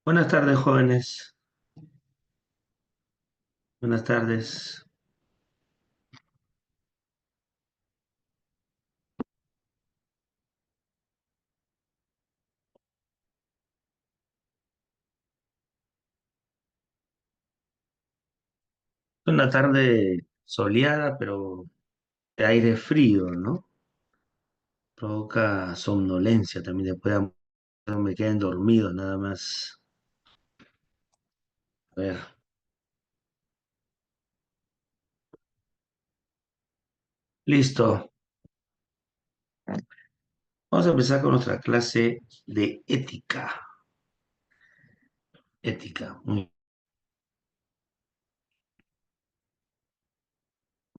Buenas tardes, jóvenes. Buenas tardes. Una tarde soleada, pero de aire frío, ¿no? Provoca somnolencia también. Después me queden dormidos nada más. A ver, listo. Vamos a empezar con nuestra clase de ética. Ética. Vamos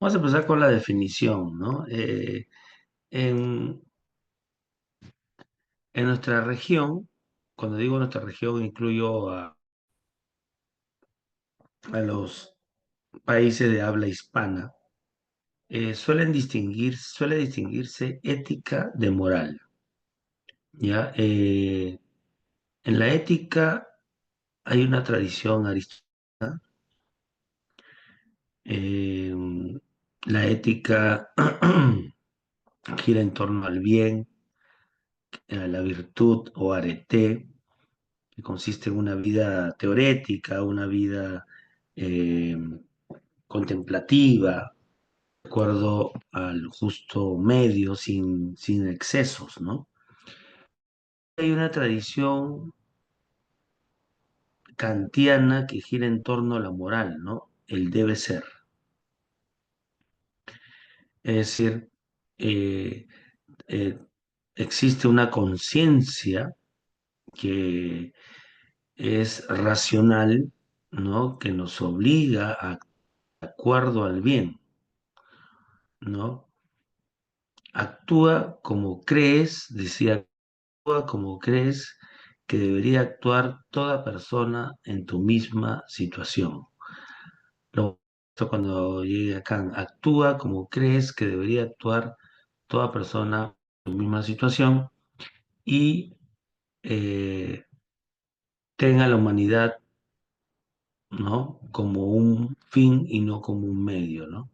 a empezar con la definición, ¿no? En, en nuestra región, cuando digo nuestra región, incluyo a los países de habla hispana. Suele distinguirse ética de moral, ¿ya? En la ética hay una tradición aristotélica. eh, la ética gira en torno al bien, a la virtud o arete, que consiste en una vida teorética, una vida eh, contemplativa, de acuerdo al justo medio, sin excesos, ¿no? Hay una tradición kantiana que gira en torno a la moral, ¿no? El debe ser. Es decir, eh, eh, existe una conciencia que es racional, ¿no? Que nos obliga a de acuerdo al bien, ¿no? Actúa como crees, decía, actúa como crees que debería actuar toda persona en tu misma situación. Esto cuando llegue acá, actúa como crees que debería actuar toda persona en tu misma situación y eh, tenga la humanidad, ¿no? Como un fin y no como un medio, ¿no?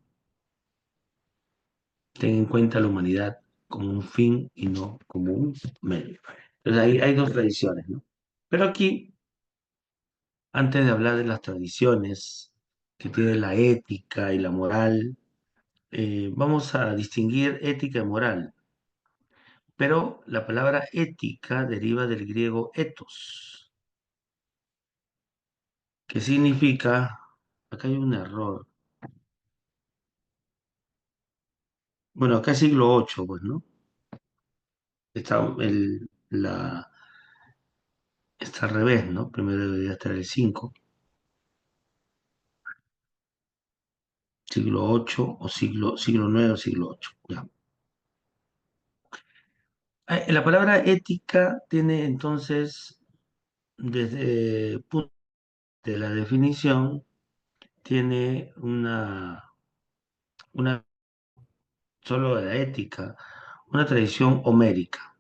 Ten en cuenta la humanidad como un fin y no como un medio. Entonces hay dos tradiciones, ¿no? Pero aquí, antes de hablar de las tradiciones que tiene la ética y la moral, vamos a distinguir ética y moral. Pero la palabra ética deriva del griego ethos, que significa, acá hay un error, bueno, acá es siglo VIII, pues, ¿no? Está al revés, ¿no? Primero debería estar el 5, siglo VIII o siglo IX o siglo VIII, ya. La palabra ética tiene entonces, desde el punto de la definición, tiene una solo de la ética, una tradición homérica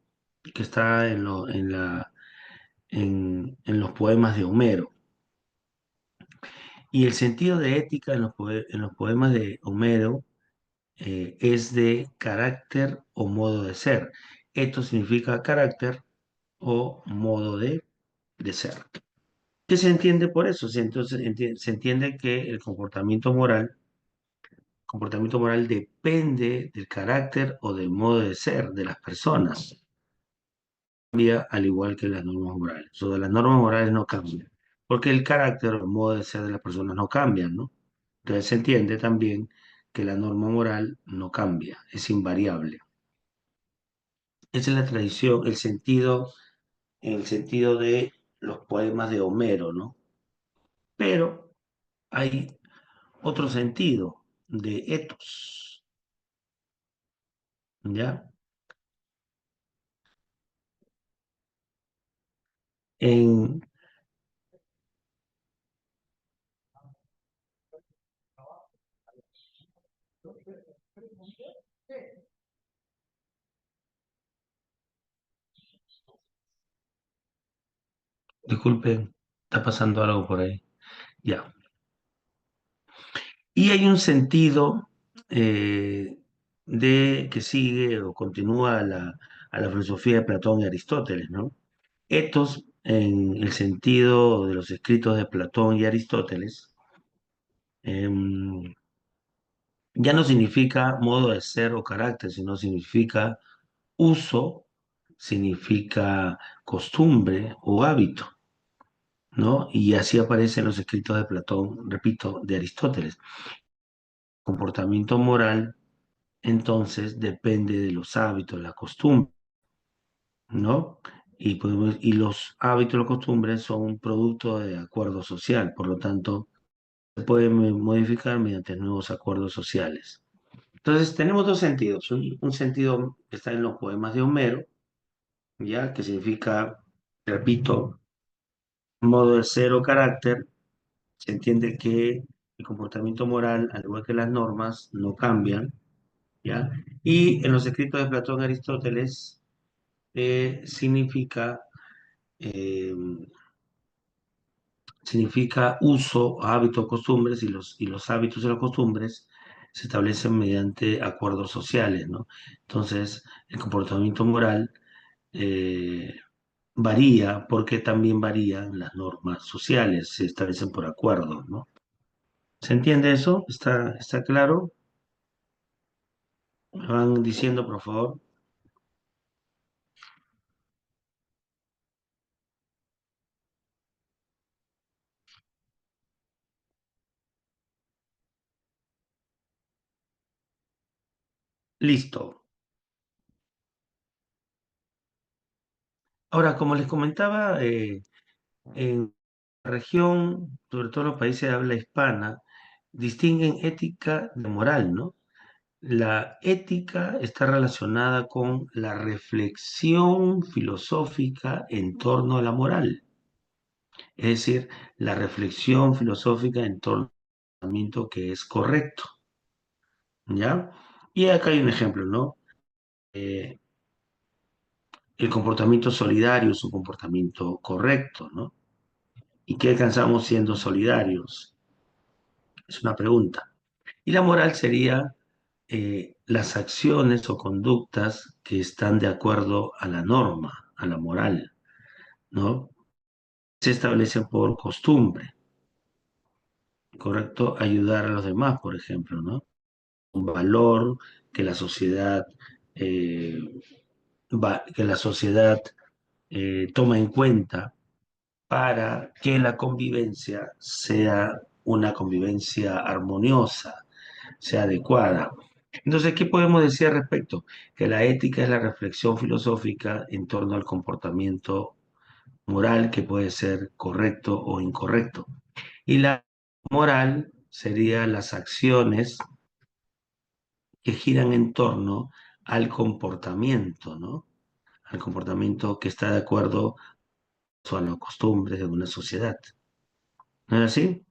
que está en los poemas de Homero. Y el sentido de ética en los poemas de Homero es de carácter o modo de ser. Esto significa carácter o modo de ser. ¿Qué se entiende por eso? Entonces se entiende que el comportamiento moral depende del carácter o del modo de ser de las personas. Cambia al igual que las normas morales. O de las normas morales no cambian, porque el carácter o el modo de ser de las personas no cambian, ¿no? Entonces se entiende también que la norma moral no cambia, es invariable. Esa es la tradición, el sentido de los poemas de Homero, ¿no? Pero hay otro sentido de ethos, ¿ya? En, disculpen, Está pasando algo por ahí. Ya. Y hay un sentido que sigue o continúa a la filosofía de Platón y Aristóteles, ¿no? Estos, en el sentido de los escritos de Platón y Aristóteles, em, ya no significa modo de ser o carácter, sino significa uso, significa costumbre o hábito, ¿no? Y así aparece en los escritos de Platón, repito, de Aristóteles. Comportamiento moral, entonces, depende de los hábitos, la costumbre, ¿no? Y los hábitos y las costumbres son un producto de acuerdo social, por lo tanto, se pueden modificar mediante nuevos acuerdos sociales. Entonces, tenemos dos sentidos. Un sentido que está en los poemas de Homero, ¿ya? Que significa, repito, modo de ser o carácter. Se entiende que el comportamiento moral, al igual que las normas, no cambian, ¿ya? Y en los escritos de Platón y Aristóteles significa, eh, significa uso, hábitos, costumbres, y los hábitos y las costumbres se establecen mediante acuerdos sociales, ¿no? Entonces, el comportamiento moral eh, varía porque también varían las normas sociales, se establecen por acuerdos, ¿no? ¿Se entiende eso? ¿Está claro? Me van diciendo, por favor. Listo. Ahora, como les comentaba, en la región, sobre todo los países de habla hispana, distinguen ética de moral, ¿no? La ética está relacionada con la reflexión filosófica en torno a la moral, es decir, la reflexión filosófica en torno al pensamiento que es correcto, ¿ya? Y acá hay un ejemplo, ¿no? Eh, el comportamiento solidario es un comportamiento correcto, ¿no? ¿Y qué alcanzamos siendo solidarios? Es una pregunta. Y la moral sería las acciones o conductas que están de acuerdo a la norma, a la moral, ¿no? Se establecen por costumbre, ¿correcto? Ayudar a los demás, por ejemplo, ¿no? Un valor que la sociedad, eh, que la sociedad toma en cuenta para que la convivencia sea una convivencia armoniosa, sea adecuada. Entonces, ¿qué podemos decir al respecto? Que la ética es la reflexión filosófica en torno al comportamiento moral que puede ser correcto o incorrecto. Y la moral sería las acciones que giran en torno al comportamiento, ¿no? Al comportamiento que está de acuerdo a las costumbres de una sociedad. ¿No es así?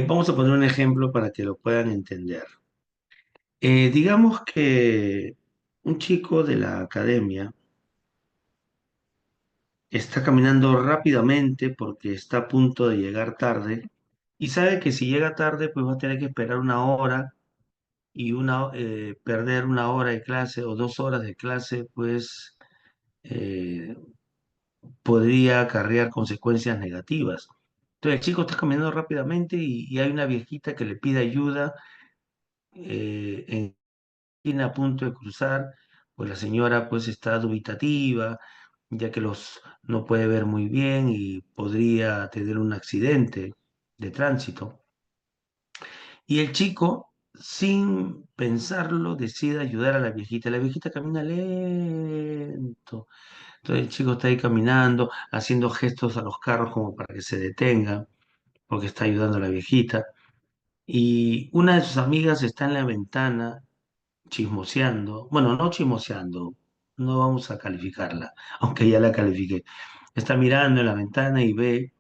Vamos a poner un ejemplo para que lo puedan entender. Digamos que un chico de la academia está caminando rápidamente porque está a punto de llegar tarde y sabe que si llega tarde pues va a tener que esperar una hora y perder una hora de clase o 2 horas de clase pues eh, podría acarrear consecuencias negativas. Entonces el chico está caminando rápidamente y hay una viejita que le pide ayuda tiene a punto de cruzar, pues la señora pues está dubitativa, ya que no puede ver muy bien y podría tener un accidente de tránsito. Y el chico, sin pensarlo, decide ayudar a la viejita. La viejita camina lento. Entonces el chico está ahí caminando, haciendo gestos a los carros como para que se detengan, porque está ayudando a la viejita. Y una de sus amigas está en la ventana chismoseando, bueno, no chismoseando, no vamos a calificarla, aunque ya la califiqué. Está mirando en la ventana y ve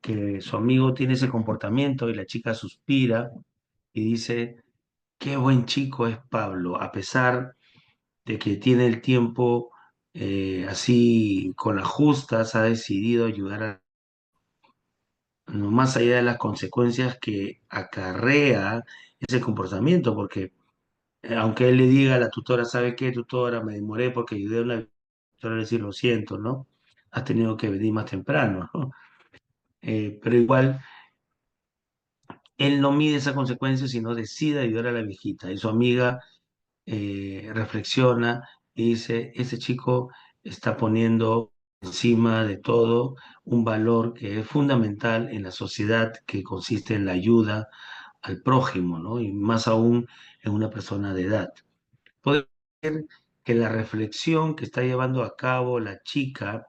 que su amigo tiene ese comportamiento y la chica suspira y dice, qué buen chico es Pablo, a pesar de que tiene el tiempo así con las justas ha decidido ayudar a, no más allá de las consecuencias que acarrea ese comportamiento, porque aunque él le diga a la tutora, ¿sabe qué, tutora? Me demoré porque ayudé a una tutora a decir, lo siento, ¿no? Has tenido que venir más temprano, ¿no? Pero igual, él no mide esa consecuencia, sino decide ayudar a la viejita. Y su amiga reflexiona y dice, ese chico está poniendo encima de todo un valor que es fundamental en la sociedad, que consiste en la ayuda al prójimo, ¿no? Y más aún en una persona de edad. Puede ser que la reflexión que está llevando a cabo la chica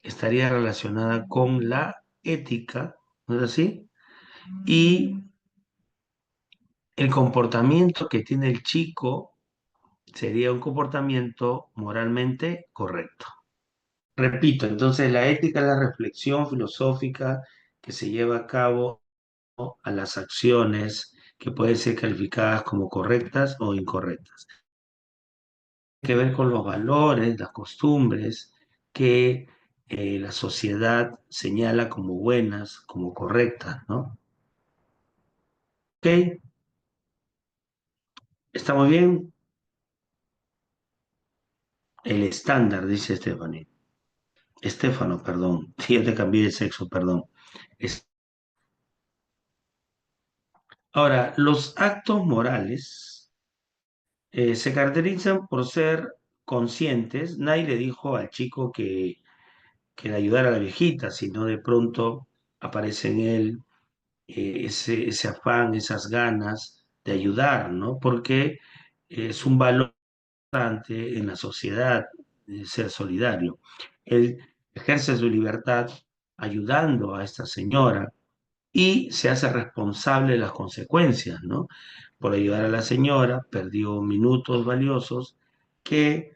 estaría relacionada con la ética, ¿no es así? Y el comportamiento que tiene el chico sería un comportamiento moralmente correcto. Repito, entonces la ética es la reflexión filosófica que se lleva a cabo, ¿no?, a las acciones que pueden ser calificadas como correctas o incorrectas. Tiene que ver con los valores, las costumbres que la sociedad señala como buenas, como correctas, ¿no? ¿Ok? ¿Estamos bien? El estándar, dice Stephanie. Estefano, perdón. Sí, ya te cambié de sexo, perdón. Es- Ahora, los actos morales se caracterizan por ser conscientes. Nadie le dijo al chico que le ayudara a la viejita, sino de pronto aparece en él ese afán, esas ganas de ayudar, ¿no? Porque es un valor importante en la sociedad, ser solidario. Él ejerce su libertad ayudando a esta señora y se hace responsable de las consecuencias, ¿no? Por ayudar a la señora, perdió minutos valiosos que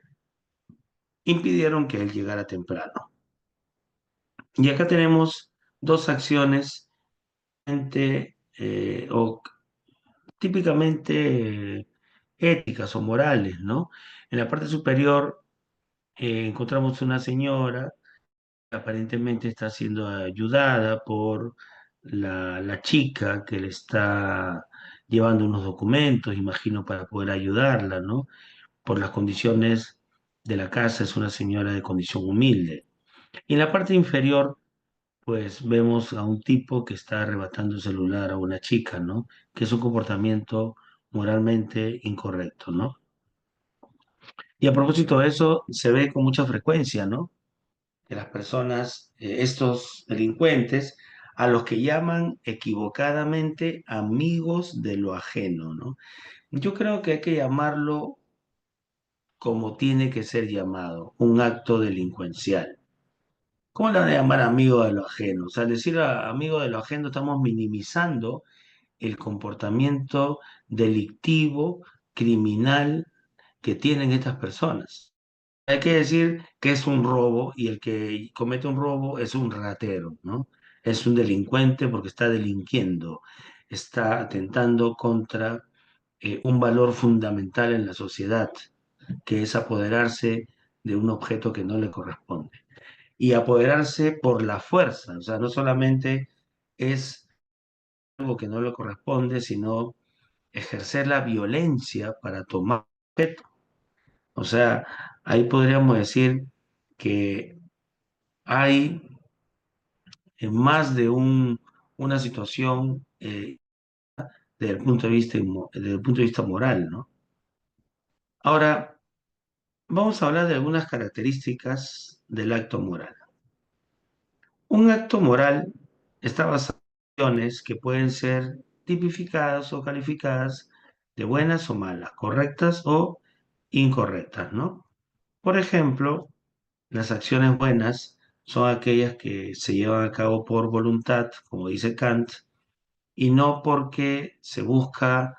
impidieron que él llegara temprano. Y acá tenemos dos acciones o típicamente éticas o morales, ¿no? En la parte superior encontramos una señora que aparentemente está siendo ayudada por la chica que le está llevando unos documentos, imagino, para poder ayudarla, ¿no? Por las condiciones de la casa, es una señora de condición humilde. Y en la parte inferior, pues vemos a un tipo que está arrebatando el celular a una chica, ¿no? Que es un comportamiento moralmente incorrecto, ¿no? Y a propósito de eso, se ve con mucha frecuencia, ¿no? Que las personas, estos delincuentes, a los que llaman equivocadamente amigos de lo ajeno, ¿no? Yo creo que hay que llamarlo como tiene que ser llamado, un acto delincuencial. ¿Cómo le van a llamar amigo de lo ajeno? O sea, al decir amigo de lo ajeno estamos minimizando el comportamiento delictivo, criminal que tienen estas personas. Hay que decir que es un robo y el que comete un robo es un ratero, ¿no? Es un delincuente porque está delinquiendo, está atentando contra un valor fundamental en la sociedad, que es apoderarse de un objeto que no le corresponde. Y apoderarse por la fuerza, o sea, no solamente es algo que no le corresponde, sino ejercer la violencia para tomar objeto. O sea, ahí podríamos decir que hay más de una situación desde el punto de vista, desde el punto de vista moral, ¿no? Ahora, vamos a hablar de algunas características del acto moral. Un acto moral está basado en acciones que pueden ser tipificadas o calificadas de buenas o malas, correctas o incorrectas, ¿no? Por ejemplo, las acciones buenas son aquellas que se llevan a cabo por voluntad, como dice Kant, y no porque se busca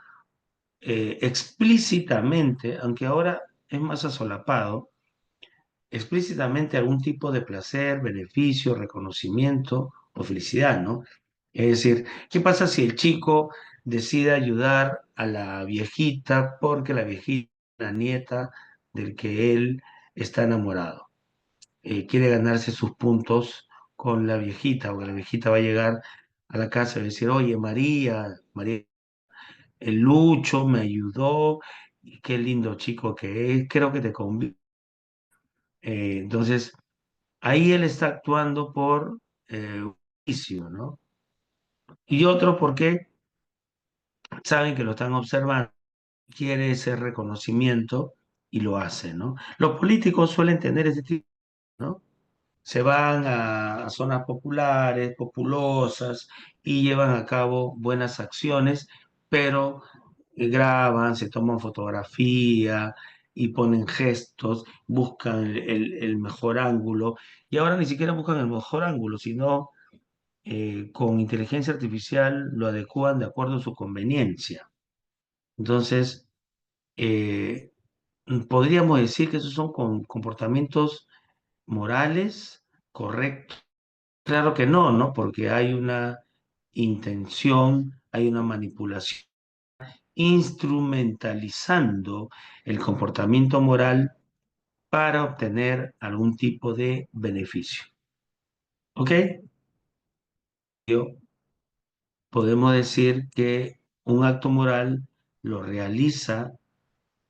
explícitamente, aunque ahora es más asolapado, explícitamente algún tipo de placer, beneficio, reconocimiento o felicidad, ¿no? Es decir, ¿qué pasa si el chico decide ayudar a la viejita porque la viejita es la nieta del que él está enamorado. Quiere ganarse sus puntos con la viejita, porque la viejita va a llegar a la casa y va a decir, oye, María, María, el Lucho me ayudó, y qué lindo chico que es, creo que te conviene. Entonces, ahí él está actuando por juicio, ¿no? Y otro porque saben que lo están observando, quiere ese reconocimiento y lo hace, ¿no? Los políticos suelen tener ese tipo, ¿no? Se van a zonas populares, populosas y llevan a cabo buenas acciones, pero graban, se toman fotografía y ponen gestos, buscan el mejor ángulo y ahora ni siquiera buscan el mejor ángulo, sino con inteligencia artificial lo adecúan de acuerdo a su conveniencia. Entonces, eh, podríamos decir que esos son comportamientos morales correctos. Claro que no, ¿no? Porque hay una intención, hay una manipulación, instrumentalizando el comportamiento moral para obtener algún tipo de beneficio. ¿Ok? Yo- Podemos decir que un acto moral lo realiza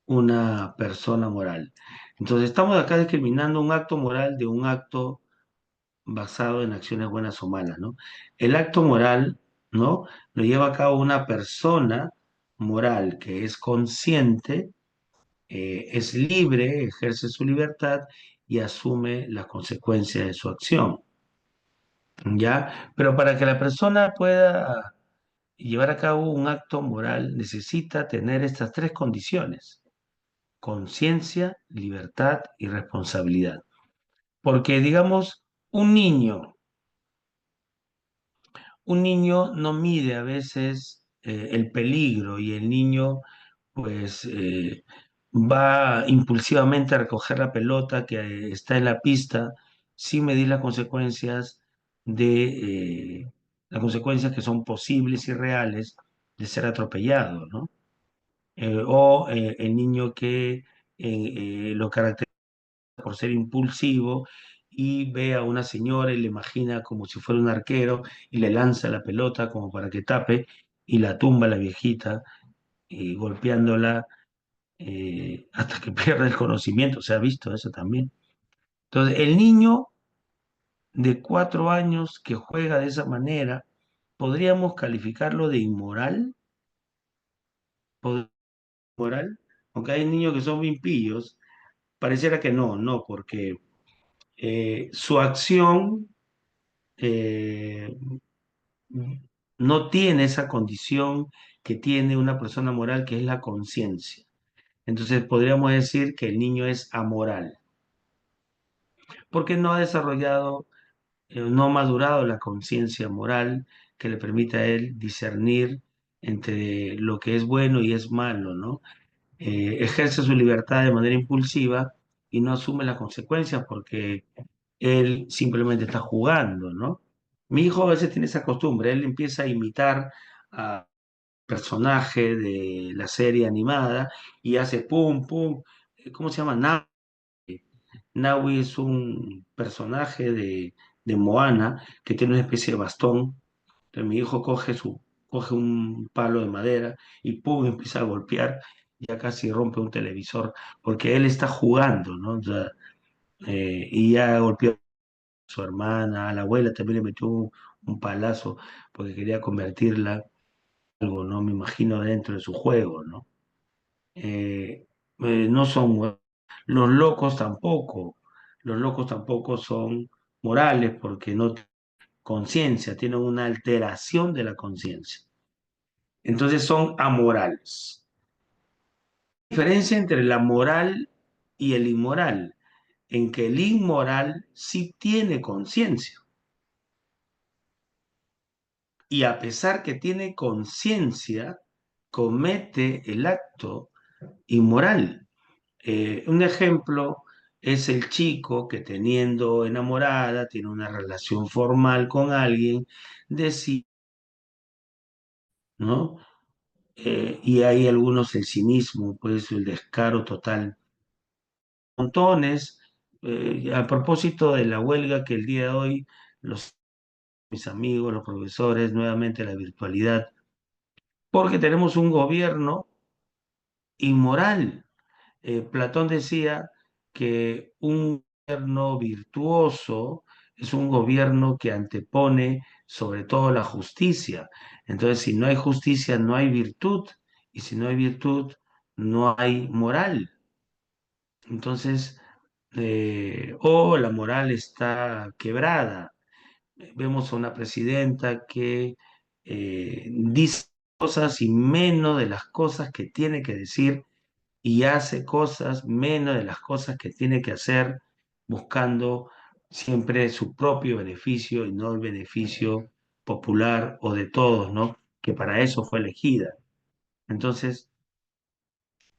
una persona moral. Entonces, estamos acá discriminando un acto moral de un acto basado en acciones buenas o malas, ¿no? El acto moral, ¿no? Lo lleva a cabo una persona moral que es consciente, es libre, ejerce su libertad y asume las consecuencias de su acción, ¿ya? Pero para que la persona pueda llevar a cabo un acto moral, necesita tener estas tres condiciones: conciencia, libertad y responsabilidad. Porque, digamos, un niño un niño no mide a veces el peligro y el niño pues va impulsivamente a recoger la pelota que está en la pista sin medir las consecuencias que son posibles y reales de ser atropellado, ¿no? O el niño que lo caracteriza por ser impulsivo y ve a una señora y le imagina como si fuera un arquero y le lanza la pelota como para que tape y la tumba la viejita, golpeándola hasta que pierde el conocimiento. Se ha visto eso también. Entonces, el niño de 4 años que juega de esa manera, ¿podríamos calificarlo de inmoral? ¿Moral? Aunque hay niños que son bien pillos, pareciera que no, no, porque su acción eh, no tiene esa condición que tiene una persona moral, que es la conciencia. Entonces podríamos decir que el niño es amoral, porque no ha desarrollado, no ha madurado la conciencia moral que le permita a él discernir entre lo que es bueno y es malo, ¿no? Ejerce su libertad de manera impulsiva y no asume las consecuencias porque él simplemente está jugando, ¿no? Mi hijo a veces tiene esa costumbre, él empieza a imitar a personaje de la serie animada y hace pum, pum. ¿Cómo se llama? Naui. Naui es un personaje de Moana que tiene una especie de bastón. Entonces mi hijo coge un palo de madera y pum, empieza a golpear, ya casi rompe un televisor, porque él está jugando, ¿no? O sea, y ya golpeó a su hermana, a la abuela también le metió un palazo porque quería convertirla en algo, ¿no? Me imagino dentro de su juego, ¿no? No son los locos tampoco. Los locos tampoco son morales porque no tienen conciencia, tienen una alteración de la conciencia. Entonces son amorales. La diferencia entre la moral y el inmoral, en que el inmoral sí tiene conciencia y a pesar que tiene conciencia, comete el acto inmoral. Un ejemplo es el chico que teniendo enamorada, tiene una relación formal con alguien, decide, ¿no? Y hay algunos el cinismo, pues el descaro total, montones. A propósito de la huelga que el día de hoy, mis amigos, los profesores, nuevamente la virtualidad, porque tenemos un gobierno inmoral. Platón decía que un gobierno virtuoso es un gobierno que antepone sobre todo la justicia. Entonces, si no hay justicia, no hay virtud, y si no hay virtud, no hay moral. Entonces, o la moral está quebrada. Vemos a una presidenta que dice cosas y menos de las cosas que tiene que decir y hace cosas menos de las cosas que tiene que hacer, buscando siempre su propio beneficio y no el beneficio popular o de todos, ¿no? Que para eso fue elegida. Entonces,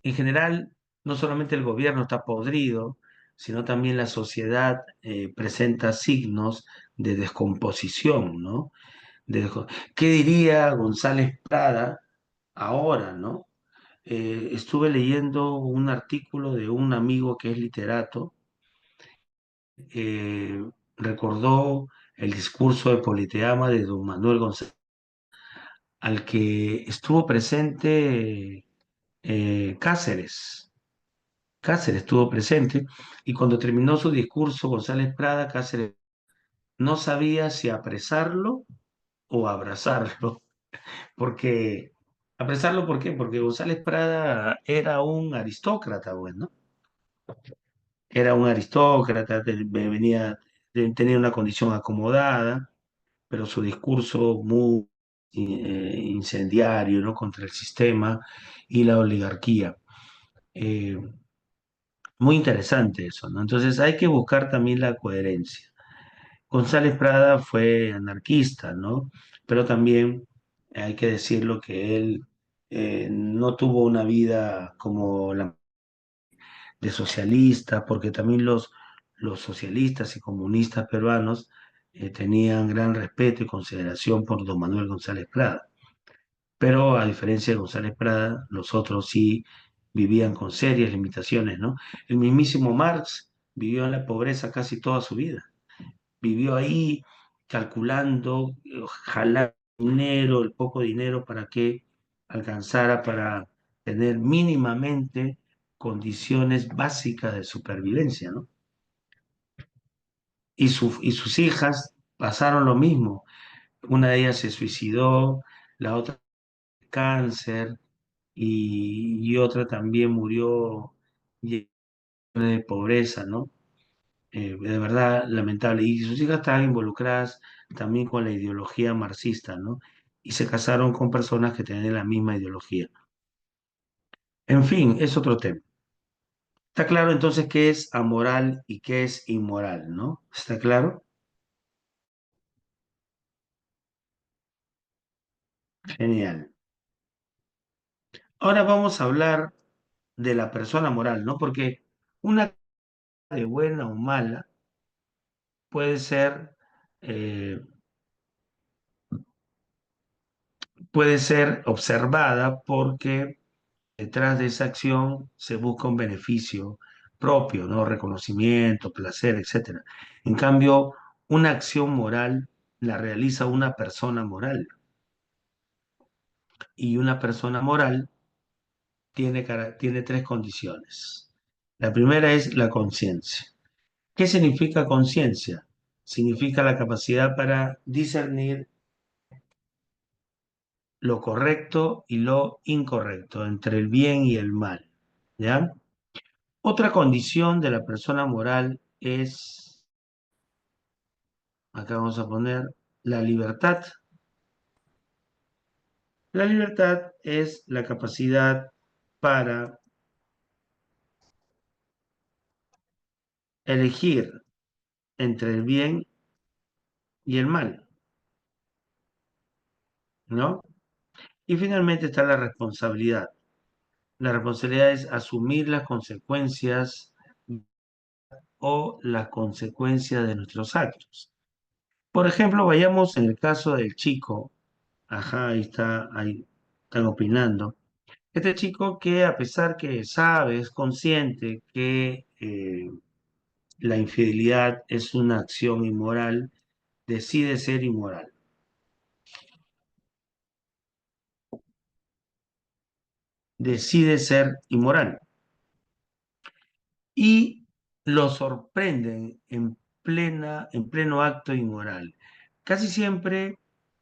en general, no solamente el gobierno está podrido, sino también la sociedad presenta signos de descomposición, ¿no? ¿Qué diría González Prada ahora, ¿no? Estuve leyendo un artículo de un amigo que es literato, eh, recordó el discurso de Politeama de don Manuel González, al que estuvo presente Cáceres. Cáceres estuvo presente y cuando terminó su discurso González Prada, Cáceres no sabía si apresarlo o abrazarlo, porque apresarlo, ¿por qué? Porque González Prada era un aristócrata, bueno, era un aristócrata, tenía una condición acomodada, pero su discurso muy incendiario, ¿no? Contra el sistema y la oligarquía. Eh, Muy interesante eso, ¿no? Entonces hay que buscar también la coherencia. González Prada fue anarquista, ¿no? Pero también hay que decirlo que él no tuvo una vida como la de socialista, porque también los socialistas y comunistas peruanos tenían gran respeto y consideración por don Manuel González Prada. Pero a diferencia de González Prada, los otros sí vivían con serias limitaciones, ¿no? El mismísimo Marx vivió en la pobreza casi toda su vida. Vivió ahí calculando, ojalá dinero, el poco dinero para que alcanzara para tener mínimamente condiciones básicas de supervivencia, ¿no? Y sus hijas pasaron lo mismo. Una de ellas se suicidó, la otra cáncer y otra también murió de pobreza, ¿no? De verdad lamentable. Y sus hijas estaban involucradas también con la ideología marxista, ¿no? Y se casaron con personas que tenían la misma ideología. En fin, es otro tema. Está claro entonces qué es amoral y qué es inmoral, ¿no? ¿Está claro? Genial. Ahora vamos a hablar de la persona moral, ¿no? Porque una de buena o mala puede ser, eh, puede ser observada porque detrás de esa acción se busca un beneficio propio, ¿no? Reconocimiento, placer, etcétera. En cambio, una acción moral la realiza una persona moral y una persona moral tiene tres condiciones. La primera es la conciencia. ¿Qué significa conciencia? Significa la capacidad para discernir lo correcto y lo incorrecto, entre el bien y el mal, ¿ya? Otra condición de la persona moral es, acá vamos a poner, la libertad. La libertad es la capacidad para elegir entre el bien y el mal, ¿no? Y finalmente está la responsabilidad. La responsabilidad es asumir las consecuencias o las consecuencias de nuestros actos. Por ejemplo, vayamos en el caso del chico, ajá, ahí están opinando. Este chico que a pesar que sabe, es consciente que la infidelidad es una acción inmoral, decide ser inmoral. Decide ser inmoral. Y lo sorprenden en pleno acto inmoral. Casi siempre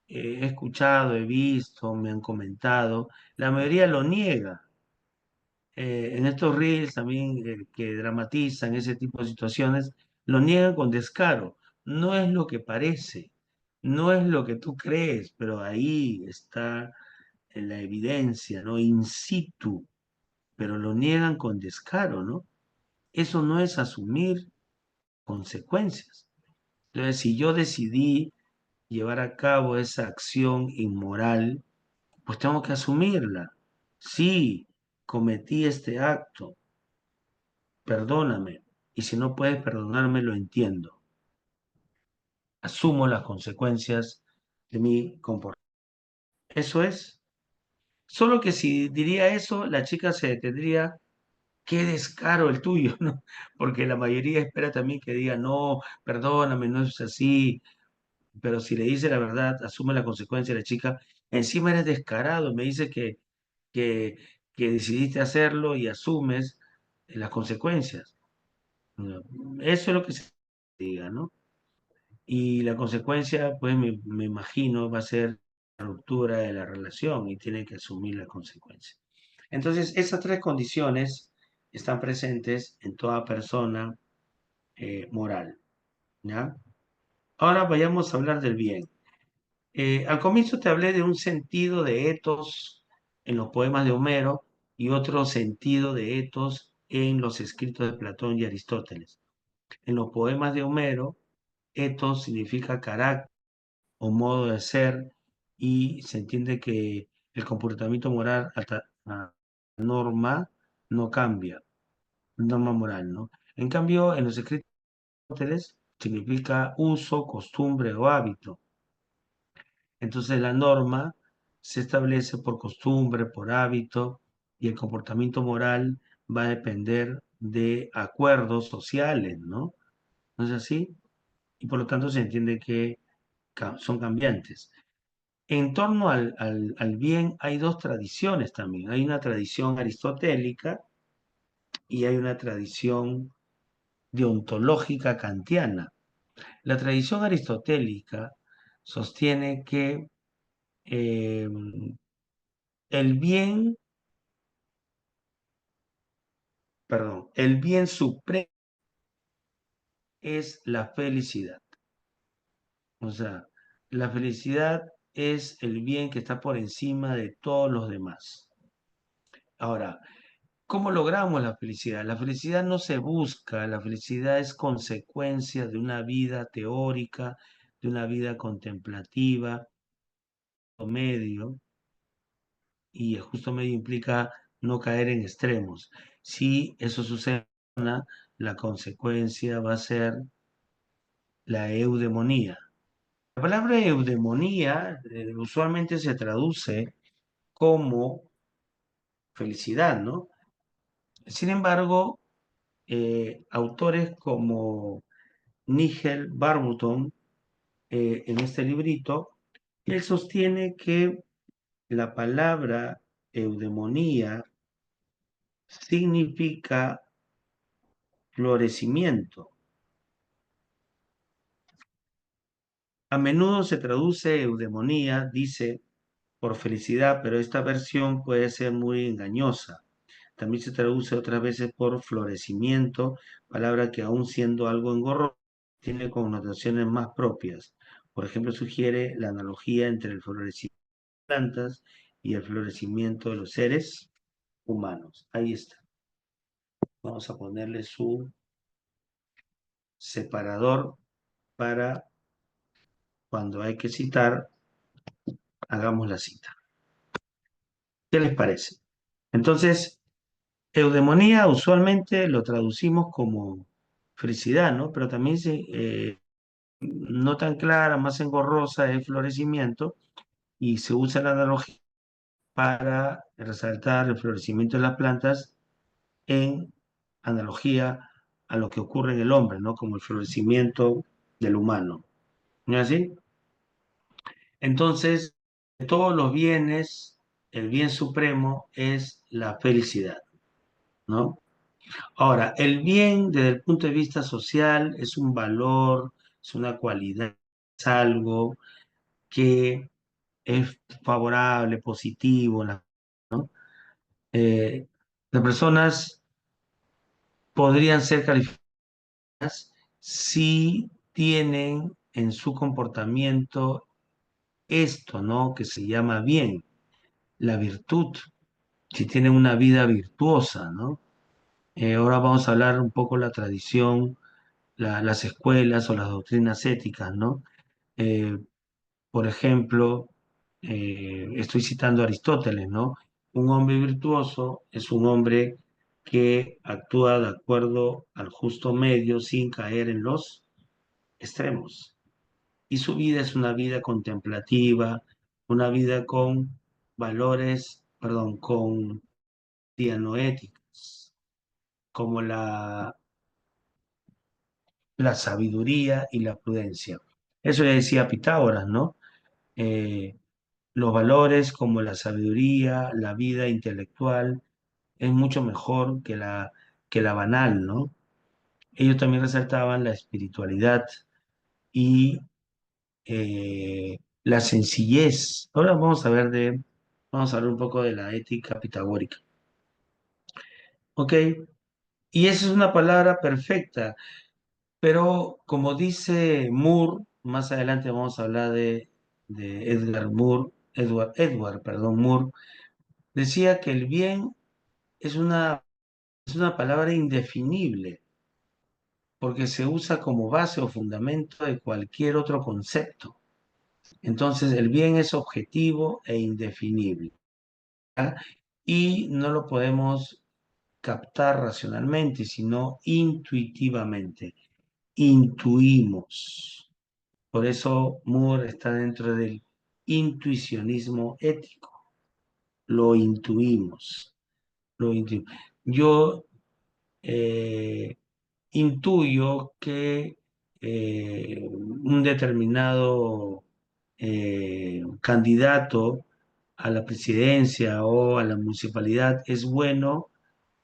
he escuchado, he visto, me han comentado, la mayoría lo niega. En estos reels también que dramatizan ese tipo de situaciones, lo niegan con descaro. No es lo que parece, no es lo que tú crees, pero ahí está la evidencia, ¿no? In situ, pero lo niegan con descaro, ¿no? Eso no es asumir consecuencias. Entonces, si yo decidí llevar a cabo esa acción inmoral, pues tengo que asumirla. Sí, cometí este acto, perdóname. Y si no puedes perdonarme, lo entiendo. Asumo las consecuencias de mi comportamiento. Eso es. Solo que si diría eso, la chica se detendría. Qué descaro el tuyo, ¿no? Porque la mayoría espera también que diga, no, perdóname, no es así. Pero si le dice la verdad, asume la consecuencia de la chica. Encima eres descarado, me dice que, que decidiste hacerlo y asumes las consecuencias. No, eso es lo que se diga, ¿no? Y la consecuencia, pues me imagino, va a ser la ruptura de la relación y tiene que asumir la consecuencia. Entonces, esas tres condiciones están presentes en toda persona moral, ¿ya? Ahora vayamos a hablar del bien. Al comienzo te hablé de un sentido de etos en los poemas de Homero y otro sentido de etos en los escritos de Platón y Aristóteles. En los poemas de Homero, etos significa carácter o modo de ser y se entiende que el comportamiento moral hasta la norma no cambia, norma moral, ¿no? En cambio, en los escritos de Aristóteles significa uso, costumbre o hábito. Entonces la norma se establece por costumbre, por hábito, y el comportamiento moral va a depender de acuerdos sociales, ¿no? ¿No es así? Y por lo tanto se entiende que son cambiantes. En torno al bien hay dos tradiciones también. Hay una tradición aristotélica y hay una tradición deontológica kantiana. La tradición aristotélica sostiene que eh, el bien, perdón, el bien supremo es la felicidad. O sea, la felicidad es el bien que está por encima de todos los demás. Ahora, ¿cómo logramos la felicidad? La felicidad no se busca, la felicidad es consecuencia de una vida teórica, de una vida contemplativa, o medio, y el justo medio implica no caer en extremos. Si eso sucede, la consecuencia va a ser la eudemonía. La palabra eudemonía usualmente se traduce como felicidad, ¿no? Sin embargo, autores como Nigel Barberton, en este librito, él sostiene que la palabra eudemonía significa florecimiento. A menudo se traduce eudemonía, dice, por felicidad, pero esta versión puede ser muy engañosa. También se traduce otras veces por florecimiento, palabra que aún siendo algo engorrosa, tiene connotaciones más propias. Por ejemplo, sugiere la analogía entre el florecimiento de las plantas y el florecimiento de los seres humanos. Ahí está. Vamos a ponerle su separador para cuando hay que citar, hagamos la cita. ¿Qué les parece? Entonces, eudemonía usualmente lo traducimos como felicidad, ¿no? Pero también no tan clara, más engorrosa es florecimiento y se usa la analogía para resaltar el florecimiento de las plantas en analogía a lo que ocurre en el hombre, ¿no? Como el florecimiento del humano. ¿No es así? Entonces, de todos los bienes, el bien supremo es la felicidad, ¿no? Ahora, el bien desde el punto de vista social es un valor, es una cualidad, es algo que es favorable, positivo, ¿no? Eh, las personas podrían ser calificadas si tienen en su comportamiento esto, ¿no? Que se llama bien, la virtud, si tienen una vida virtuosa, ¿no? Ahora vamos a hablar un poco la tradición, las escuelas o las doctrinas éticas, ¿no? Eh, por ejemplo, estoy citando a Aristóteles, ¿no? Un hombre virtuoso es un hombre que actúa de acuerdo al justo medio sin caer en los extremos. Y su vida es una vida contemplativa, una vida con valores, perdón, con éticas, como la sabiduría y la prudencia. Eso ya decía Pitágoras, ¿no? Eh, los valores como la sabiduría, la vida intelectual, es mucho mejor que la banal, ¿no? Ellos también resaltaban la espiritualidad y la sencillez. Ahora vamos a hablar un poco de la ética pitagórica. ¿Ok? Y esa es una palabra perfecta, pero como dice Moore, más adelante vamos a hablar de Edward, perdón, Moore, decía que el bien es una palabra indefinible, porque se usa como base o fundamento de cualquier otro concepto. Entonces, el bien es objetivo e indefinible, ¿ah? Y no lo podemos captar racionalmente, sino intuitivamente. Intuimos. Por eso Moore está dentro del intuicionismo ético. Lo intuimos. Lo intuimos. Yo eh, intuyo que un determinado candidato a la presidencia o a la municipalidad es bueno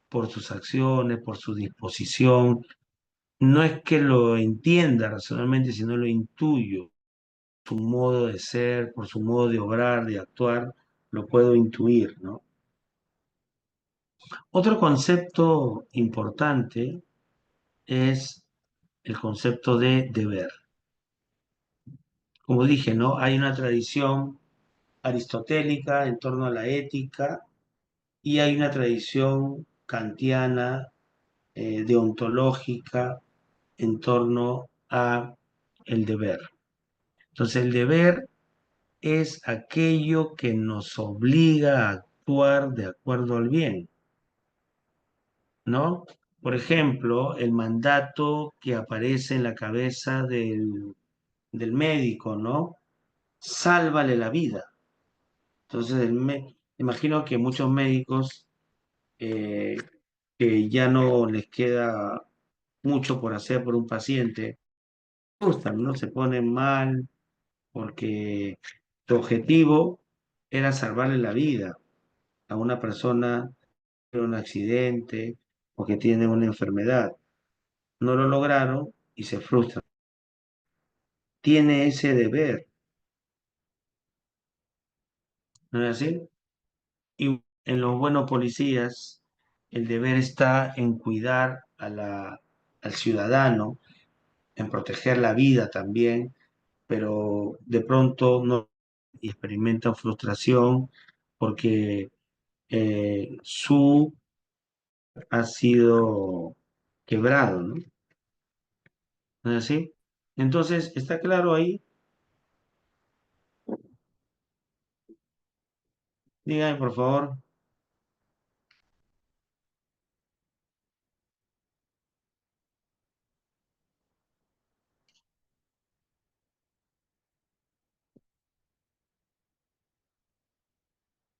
por sus acciones, por su disposición. No es que lo entienda racionalmente, sino lo intuyo. Su modo de ser, por su modo de obrar, de actuar, lo puedo intuir, ¿no? Otro concepto importante es el concepto de deber. Como dije, ¿no? Hay una tradición aristotélica en torno a la ética y hay una tradición kantiana, deontológica, en torno a el deber. Entonces, el deber es aquello que nos obliga a actuar de acuerdo al bien, ¿no? Por ejemplo, el mandato que aparece en la cabeza del médico, ¿no? Sálvale la vida. Entonces, imagino que muchos médicos eh, que ya no les queda mucho por hacer por un paciente, frustran, ¿no? Se ponen mal porque tu objetivo era salvarle la vida a una persona que tiene un accidente o que tiene una enfermedad. No lo lograron y se frustran. Tiene ese deber, ¿no es así? Y en los buenos policías, el deber está en cuidar al ciudadano, en proteger la vida también, pero de pronto no y experimentan frustración porque su ha sido quebrado, ¿no? ¿No es así? Entonces, está claro ahí. Dígame, por favor.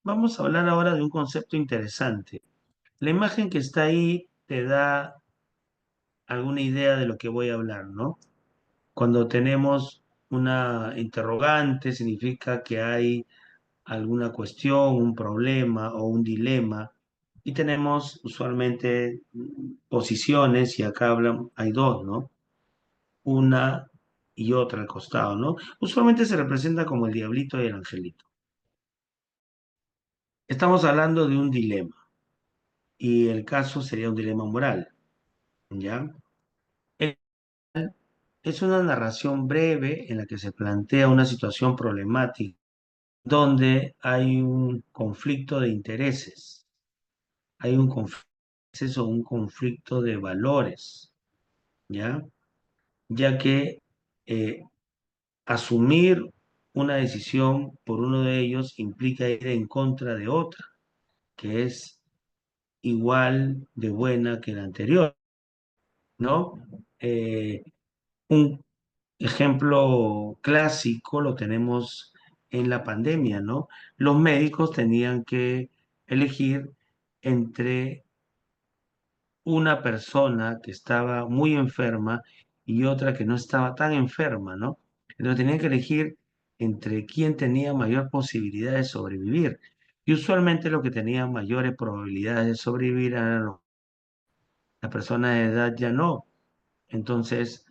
Vamos a hablar ahora de un concepto interesante. La imagen que está ahí te da alguna idea de lo que voy a hablar, ¿no? Cuando tenemos una interrogante, significa que hay alguna cuestión, un problema o un dilema. Y tenemos usualmente posiciones, y acá hablan, hay dos, ¿no? Una y otra al costado, ¿no? Usualmente se representa como el diablito y el angelito. Estamos hablando de un dilema, y el caso sería un dilema moral, ¿ya? El- Es una narración breve en la que se plantea una situación problemática donde hay un conflicto de intereses, hay un conflicto de intereses o un conflicto de valores, ¿ya? Ya que eh, asumir una decisión por uno de ellos implica ir en contra de otra, que es igual de buena que la anterior, ¿no? Eh, un ejemplo clásico lo tenemos en la pandemia, ¿no? Los médicos tenían que elegir entre una persona que estaba muy enferma y otra que no estaba tan enferma, ¿no? Entonces tenían que elegir entre quién tenía mayor posibilidad de sobrevivir. Y usualmente lo que tenía mayores probabilidades de sobrevivir eran las personas de edad ya no. Entonces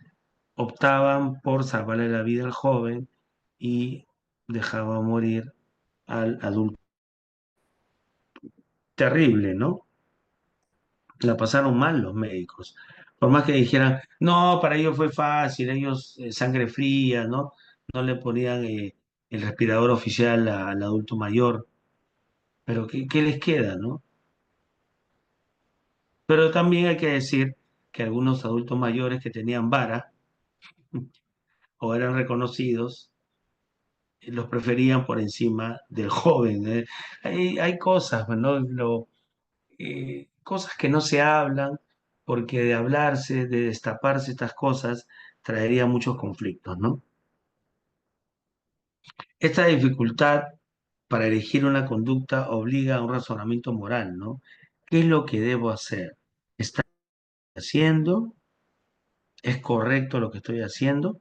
optaban por salvarle la vida al joven y dejaban morir al adulto. Terrible, ¿no? La pasaron mal los médicos. Por más que dijeran, no, para ellos fue fácil, ellos sangre fría, ¿no? No le ponían el respirador oficial al adulto mayor, pero ¿qué les queda, no? Pero también hay que decir que algunos adultos mayores que tenían vara o eran reconocidos, los preferían por encima del joven. Hay cosas, ¿no? Cosas que no se hablan, porque de hablarse, de destaparse estas cosas, traería muchos conflictos, ¿no? Esta dificultad para elegir una conducta obliga a un razonamiento moral, ¿no? ¿Qué es lo que debo hacer? ¿Está haciendo? ¿Es correcto lo que estoy haciendo?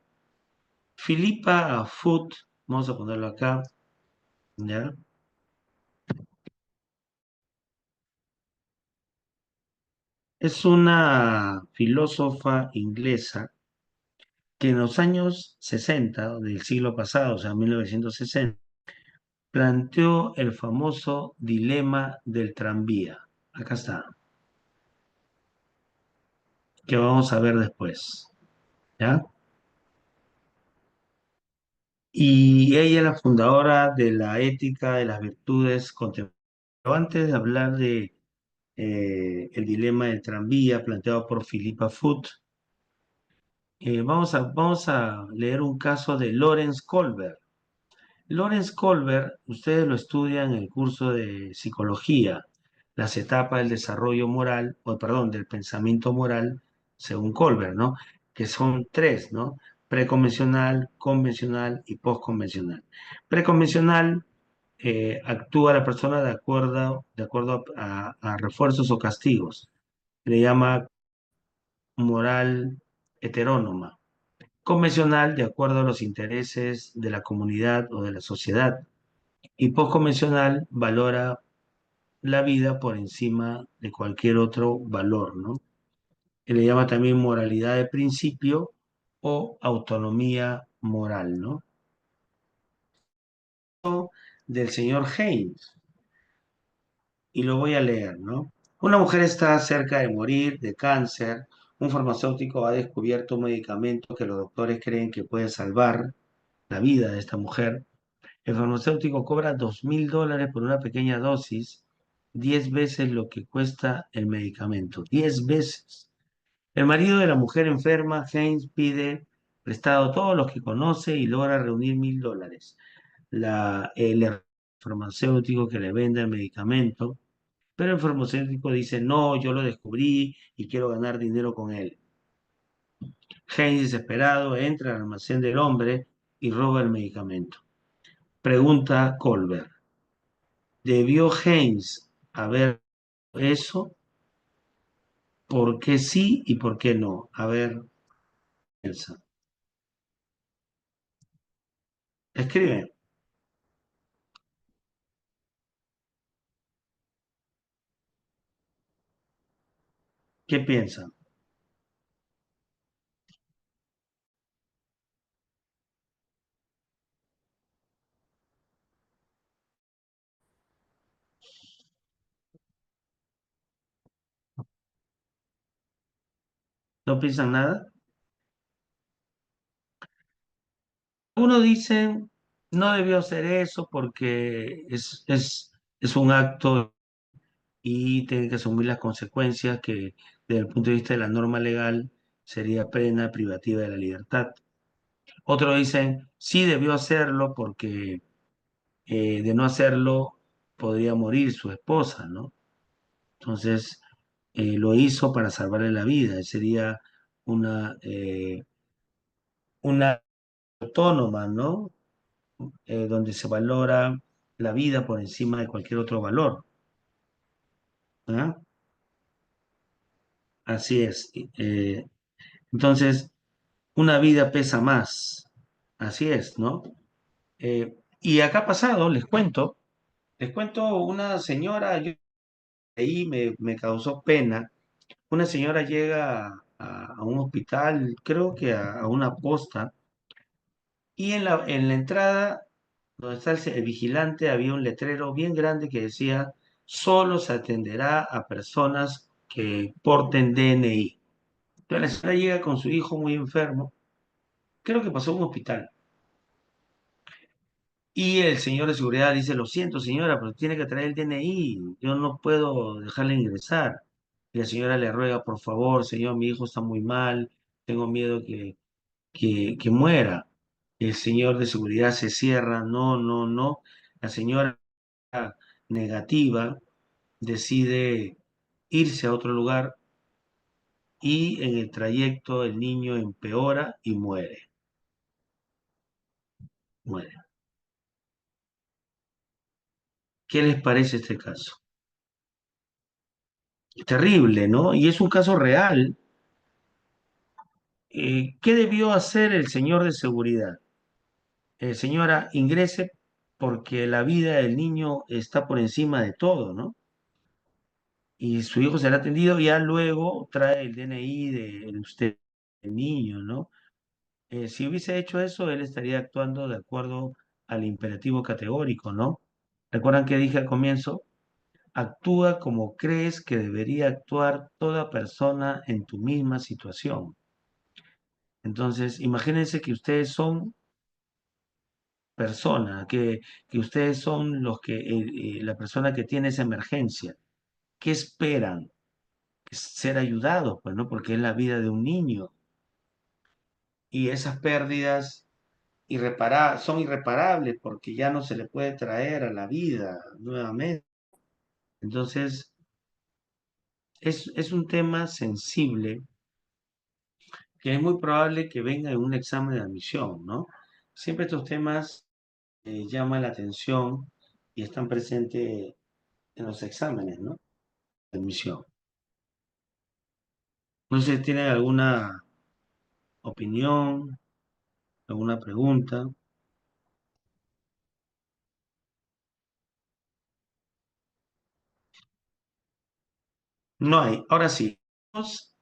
Philippa Foot, vamos a ponerlo acá, ¿ya? Es una filósofa inglesa que en los años 60 del siglo pasado, o sea, 1960, planteó el famoso dilema del tranvía. Acá está, que vamos a ver después, ¿ya? Y ella es la fundadora de la ética de las virtudes contemporáneas. Pero antes de hablar de el dilema del tranvía planteado por Philippa Foot, vamos a leer un caso de Lawrence Kohlberg. Lawrence Kohlberg, ustedes lo estudian en el curso de psicología, las etapas del desarrollo moral, o perdón, del pensamiento moral, según Kohlberg, ¿no? Que son tres, ¿no? Preconvencional, convencional y postconvencional. Preconvencional, actúa la persona de acuerdo a refuerzos o castigos. Le llama moral heterónoma. Convencional, de acuerdo a los intereses de la comunidad o de la sociedad. Y postconvencional valora la vida por encima de cualquier otro valor, ¿no? Que le llama también moralidad de principio o autonomía moral, ¿no? Del señor Haynes, y lo voy a leer, ¿no? Una mujer está cerca de morir de cáncer. Un farmacéutico ha descubierto un medicamento que los doctores creen que puede salvar la vida de esta mujer. El farmacéutico cobra $2.000 por una pequeña dosis, 10 veces lo que cuesta el medicamento, 10 veces. El marido de la mujer enferma, Haynes, pide prestado todos los que conoce y logra reunir $1.000. El farmacéutico que le vende el medicamento, pero el farmacéutico dice, no, yo lo descubrí y quiero ganar dinero con él. Haynes, desesperado, entra al almacén del hombre y roba el medicamento. Pregunta Colbert. ¿Debió Haynes haber hecho eso? ¿Por qué sí y por qué no? A ver, piensa. Escribe, ¿qué piensa? ¿No piensan nada? Uno dice, no debió hacer eso porque es un acto y tiene que asumir las consecuencias que desde el punto de vista de la norma legal sería pena privativa de la libertad. Otros dicen, sí debió hacerlo porque de no hacerlo podría morir su esposa, ¿no? Entonces, lo hizo para salvarle la vida. Sería una autónoma, ¿no? Donde se valora la vida por encima de cualquier otro valor. ¿Ah? Así es. Entonces, una vida pesa más. Así es, ¿no? Y acá ha pasado, les cuento una señora, yo ahí me causó pena. Una señora llega a un hospital, creo que a una posta, y en la entrada, donde está el vigilante, había un letrero bien grande que decía, solo se atenderá a personas que porten DNI. Entonces la señora llega con su hijo muy enfermo, creo que pasó a un hospital. Y el señor de seguridad dice, lo siento señora, pero tiene que traer el DNI, yo no puedo dejarle ingresar. Y la señora le ruega, por favor, señor, mi hijo está muy mal, tengo miedo que muera. El señor de seguridad se cierra, no, no, no. La señora negativa decide irse a otro lugar y en el trayecto el niño empeora y muere, muere. ¿Qué les parece este caso? Terrible, ¿no? Y es un caso real. ¿Qué debió hacer el señor de seguridad? Señora, ingrese porque la vida del niño está por encima de todo, ¿no? Y su hijo será atendido, ya luego trae el DNI de usted, el niño, ¿no? Si hubiese hecho eso, él estaría actuando de acuerdo al imperativo categórico, ¿no? ¿Recuerdan que dije al comienzo? Actúa como crees que debería actuar toda persona en tu misma situación. Entonces, imagínense que ustedes son personas, que ustedes son la persona que tiene esa emergencia. ¿Qué esperan? Ser ayudados, pues, ¿no? Porque es la vida de un niño. Y esas pérdidas son irreparables porque ya no se le puede traer a la vida nuevamente. Entonces, es un tema sensible que es muy probable que venga en un examen de admisión, ¿no? Siempre estos temas llaman la atención y están presentes en los exámenes, ¿no? De admisión. No sé si tienen alguna opinión, alguna pregunta. No hay. Ahora sí, vamos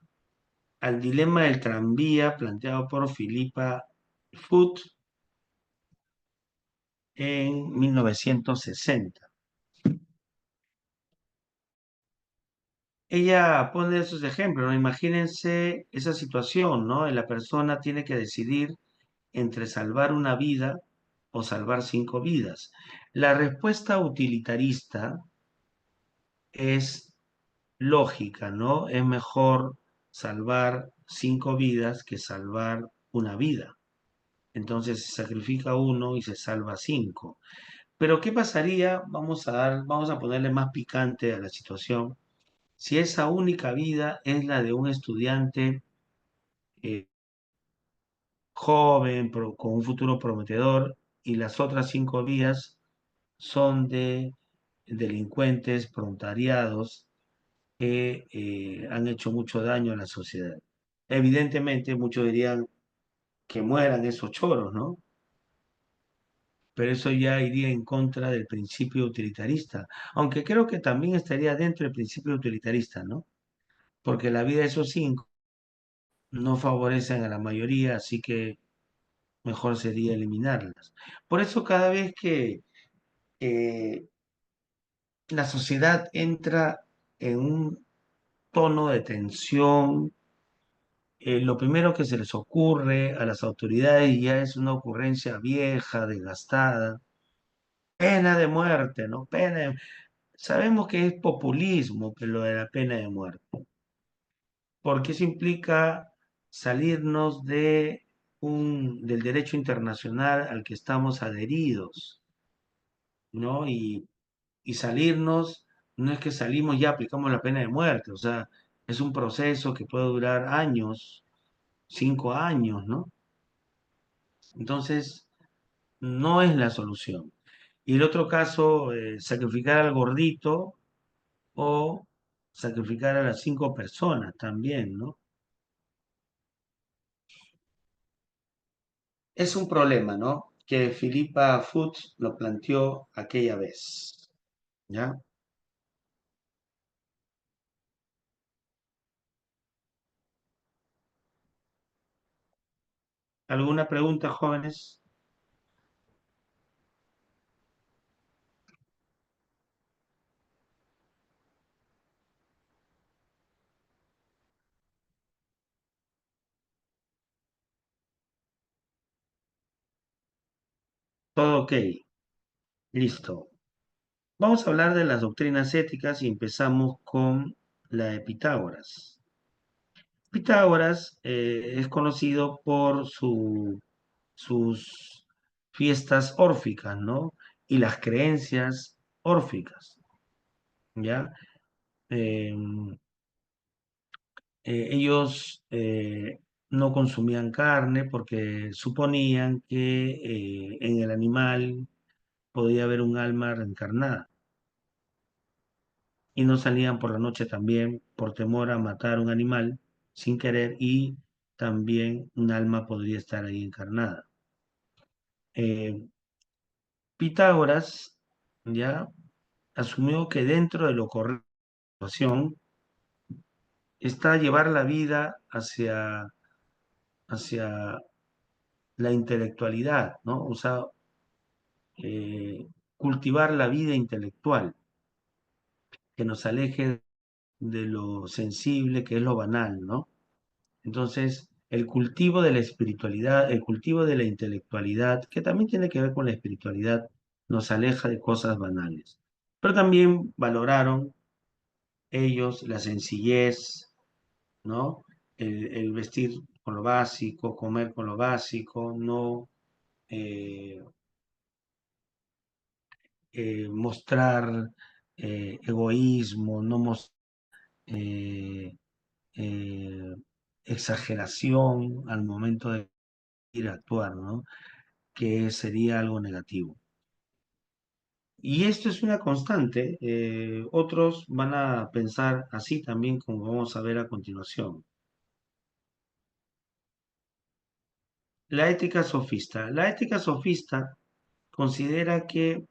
al dilema del tranvía planteado por Philippa Foot en 1960. Ella pone esos ejemplos, ¿no? Imagínense esa situación, ¿no? La persona tiene que decidir entre salvar una vida o salvar 5 vidas. La respuesta utilitarista es lógica, ¿no? Es mejor salvar 5 vidas que salvar una vida. Entonces se sacrifica uno y se salva 5. Pero ¿qué pasaría? Vamos a ponerle más picante a la situación. Si esa única vida es la de un estudiante eh, joven, con un futuro prometedor, y las otras 5 vidas son de delincuentes prontariados que han hecho mucho daño a la sociedad. Evidentemente, muchos dirían que mueran esos choros, ¿no? Pero eso ya iría en contra del principio utilitarista, aunque creo que también estaría dentro del principio utilitarista, ¿no? Porque la vida de esos cinco no favorecen a la mayoría, así que mejor sería eliminarlas. Por eso cada vez que eh, la sociedad entra en un tono de tensión, lo primero que se les ocurre a las autoridades ya es una ocurrencia vieja, desgastada, pena de muerte, ¿no? Sabemos que es populismo, pero lo de la pena de muerte, porque eso implica salirnos del derecho internacional al que estamos adheridos, ¿no? Y salirnos, no es que salimos y ya aplicamos la pena de muerte, o sea, es un proceso que puede durar años, 5 años, ¿no? Entonces, no es la solución. Y el otro caso, sacrificar al gordito o sacrificar a las 5 personas también, ¿no? Es un problema, ¿no? Que Philippa Foot lo planteó aquella vez, ¿ya? ¿Alguna pregunta, jóvenes? Todo ok, listo. Vamos a hablar de las doctrinas éticas y empezamos con la de Pitágoras. Pitágoras es conocido por sus fiestas órficas, ¿no? Y las creencias órficas, ¿ya? Eh, ellos no consumían carne porque suponían que en el animal podía haber un alma reencarnada y no salían por la noche también por temor a matar un animal sin querer y también un alma podría estar ahí encarnada. Eh, Pitágoras ya asumió que dentro de lo correcto está llevar la vida hacia la intelectualidad, ¿no? O sea, cultivar la vida intelectual, que nos aleje de lo sensible, que es lo banal, ¿no? Entonces, el cultivo de la espiritualidad, el cultivo de la intelectualidad, que también tiene que ver con la espiritualidad, nos aleja de cosas banales. Pero también valoraron ellos la sencillez, ¿no? El vestir con lo básico, comer con lo básico, no eh, mostrar egoísmo, no mostrar eh, eh, exageración al momento de ir a actuar, ¿no? Que sería algo negativo. Y esto es una constante. Otros van a pensar así también, como vamos a ver a continuación. La ética sofista. La ética sofista considera que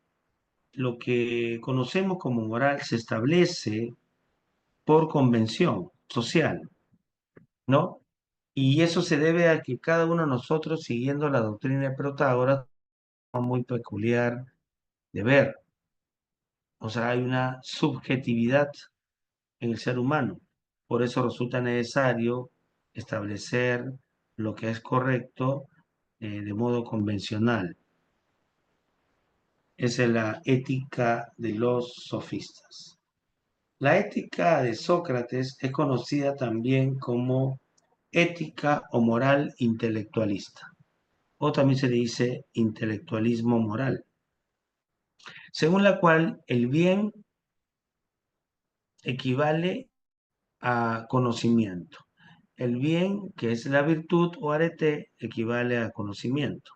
lo que conocemos como moral se establece por convención social, ¿no? Y eso se debe a que cada uno de nosotros, siguiendo la doctrina de Protágoras, es muy peculiar de ver. O sea, hay una subjetividad en el ser humano. Por eso resulta necesario establecer lo que es correcto de modo convencional. Esa es la ética de los sofistas. La ética de Sócrates es conocida también como ética o moral intelectualista, o también se le dice intelectualismo moral, según la cual el bien equivale a conocimiento. El bien, que es la virtud o arete, equivale a conocimiento,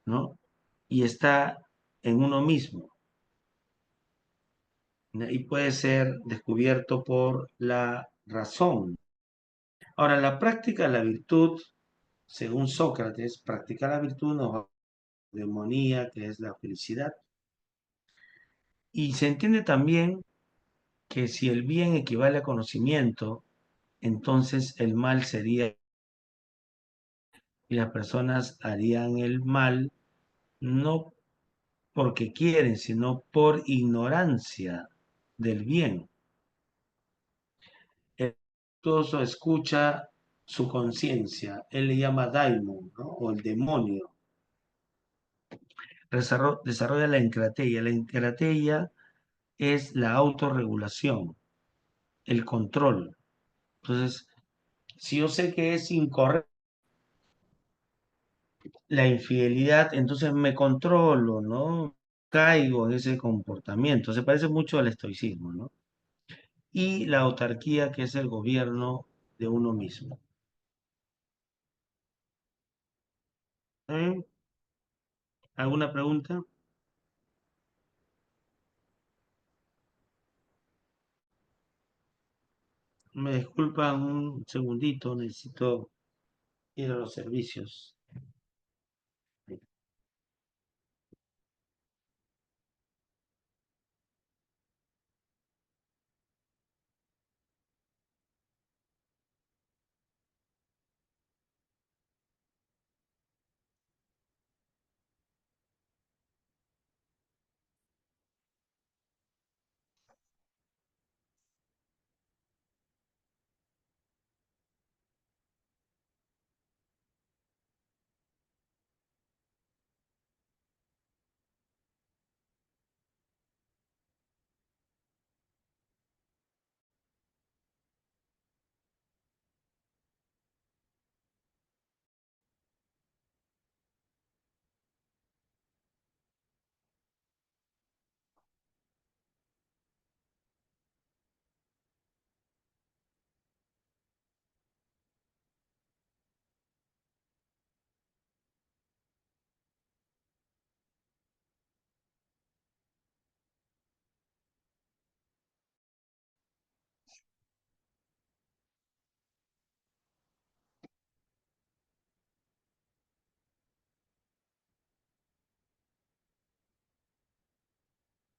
¿no? Y está en uno mismo. y puede ser descubierto por la razón. Ahora, la práctica de la virtud, según Sócrates, practicar la virtud nos va a la demonía, que es la felicidad. Y se entiende también que si el bien equivale a conocimiento, entonces el mal sería, y las personas harían el mal no porque quieren, sino por ignorancia del bien. El virtuoso escucha su conciencia, él le llama daimon, ¿no? O el demonio. Desarrolla la encrateia. La encrateia es la autorregulación, el control. Entonces, si yo sé que es incorrecto la infidelidad, entonces me controlo, ¿no? Caigo en ese comportamiento. Se parece mucho al estoicismo, ¿no? Y la autarquía, que es el gobierno de uno mismo. ¿Eh? ¿Alguna pregunta? Me disculpan un segundito, necesito ir a los servicios.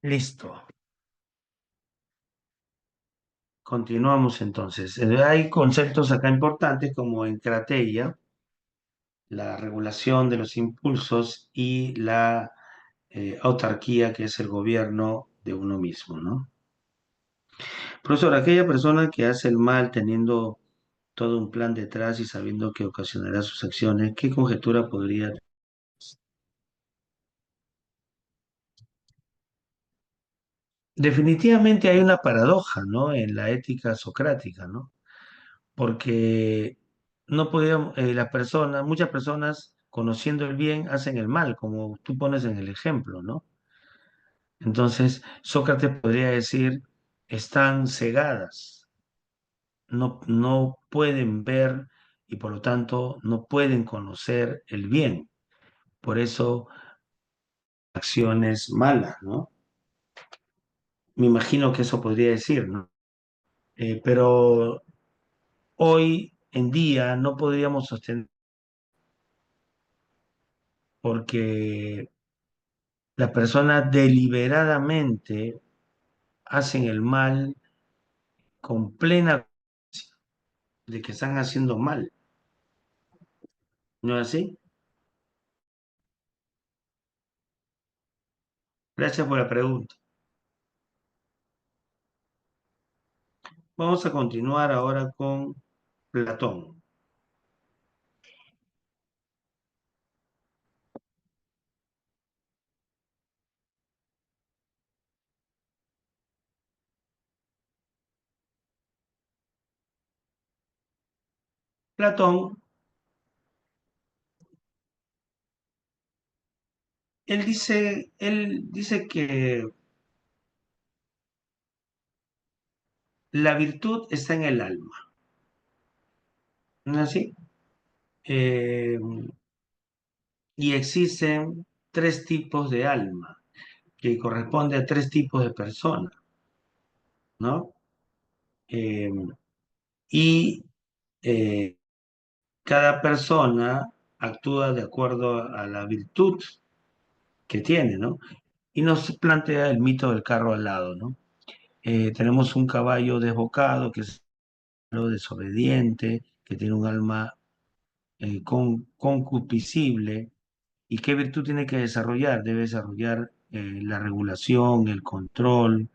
Listo. Continuamos entonces. Hay conceptos acá importantes como encrateia, la regulación de los impulsos y la autarquía, que es el gobierno de uno mismo, ¿no? Profesor, aquella persona que hace el mal teniendo todo un plan detrás y sabiendo que ocasionará sus acciones, ¿qué conjetura podría? Definitivamente hay una paradoja, ¿no? En la ética socrática, ¿no? Porque no podíamos, las personas, muchas personas conociendo el bien hacen el mal, como tú pones en el ejemplo, ¿no? Entonces, Sócrates podría decir, están cegadas, no pueden ver y por lo tanto no pueden conocer el bien. Por eso, acciones malas, ¿no? Me imagino que eso podría decir, ¿no? Pero hoy en día no podríamos sostener porque las personas deliberadamente hacen el mal con plena conciencia de que están haciendo mal, ¿no es así? Gracias por la pregunta. Vamos a continuar ahora con Platón. Platón, él dice que la virtud está en el alma, ¿no es así? Eh, y existen tres tipos de alma que corresponde a tres tipos de personas. ¿no? Eh, y eh, cada persona actúa de acuerdo a la virtud que tiene, ¿no? Y nos plantea el mito del carro al lado, ¿no? Tenemos un caballo desbocado que es desobediente, que tiene un alma concupiscible. ¿Y qué virtud tiene que desarrollar? Debe desarrollar la regulación, el control,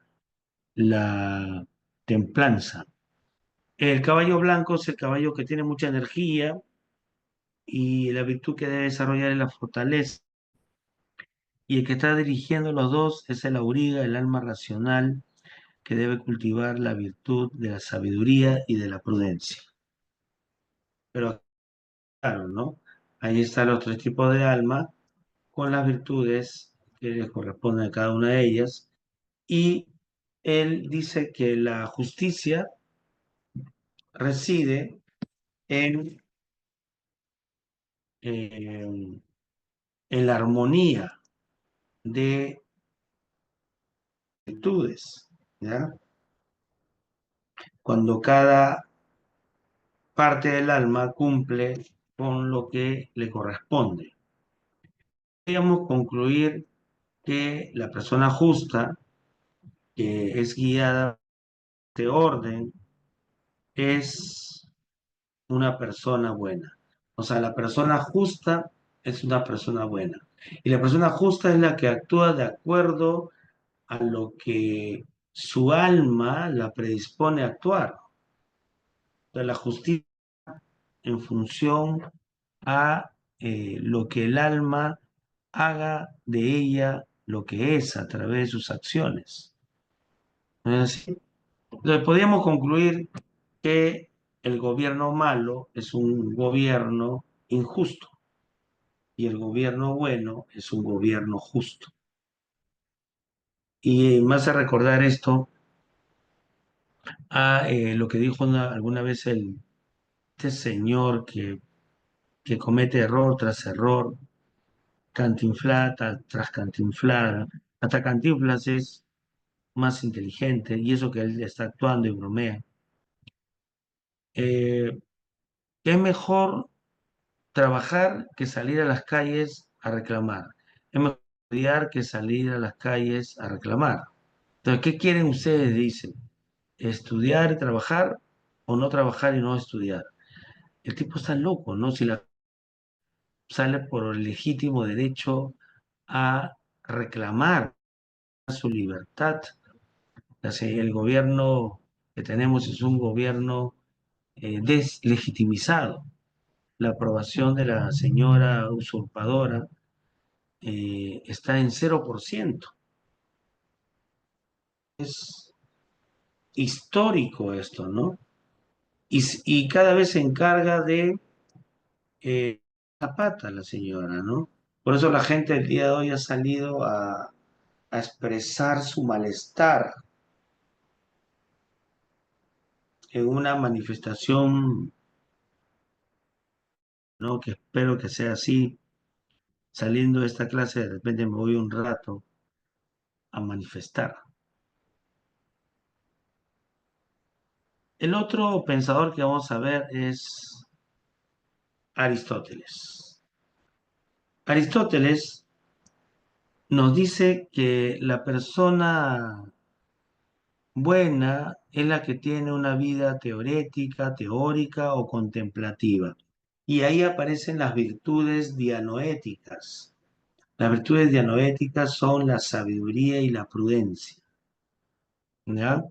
la templanza. El caballo blanco es el caballo que tiene mucha energía y la virtud que debe desarrollar es la fortaleza. Y el que está dirigiendo los dos es el auriga, el alma racional, que debe cultivar la virtud de la sabiduría y de la prudencia. Pero claro, ¿no? Ahí están los tres tipos de alma con las virtudes que les corresponden a cada una de ellas. Y él dice que la justicia reside en, en la armonía de virtudes, ¿ya? Cuando cada parte del alma cumple con lo que le corresponde. Podríamos concluir que la persona justa, que es guiada de orden, es una persona buena. O sea, la persona justa es una persona buena. Y la persona justa es la que actúa de acuerdo a lo que su alma la predispone a actuar. De la justicia en función a lo que el alma haga de ella lo que es a través de sus acciones. ¿No es así? Entonces, podríamos concluir que el gobierno malo es un gobierno injusto y el gobierno bueno es un gobierno justo. Y me hace recordar esto a lo que dijo alguna vez este señor que comete error tras error, cantinflada tras cantinflada. Hasta Cantinflas es más inteligente y eso que él está actuando y bromea. Eh, es mejor trabajar que salir a las calles a reclamar. Es mejor estudiar que salir a las calles a reclamar. Entonces, ¿qué quieren ustedes? Dicen, ¿estudiar y trabajar o no trabajar y no estudiar? El tipo está loco, ¿no? Si la sale por el legítimo derecho a reclamar su libertad. El gobierno que tenemos es un gobierno deslegitimizado. La aprobación de la señora usurpadora está en 0%. Es histórico esto, ¿no? Y cada vez se encarga de Zapata, la señora, ¿no? Por eso la gente el día de hoy ha salido a expresar su malestar en una manifestación, ¿no? Que espero que sea así. Saliendo de esta clase, de repente me voy un rato a manifestar. El otro pensador que vamos a ver es Aristóteles. Aristóteles nos dice que la persona buena es la que tiene una vida teorética, teórica o contemplativa. Y ahí aparecen las virtudes dianoéticas. Las virtudes dianoéticas son la sabiduría y la prudencia, ¿ya?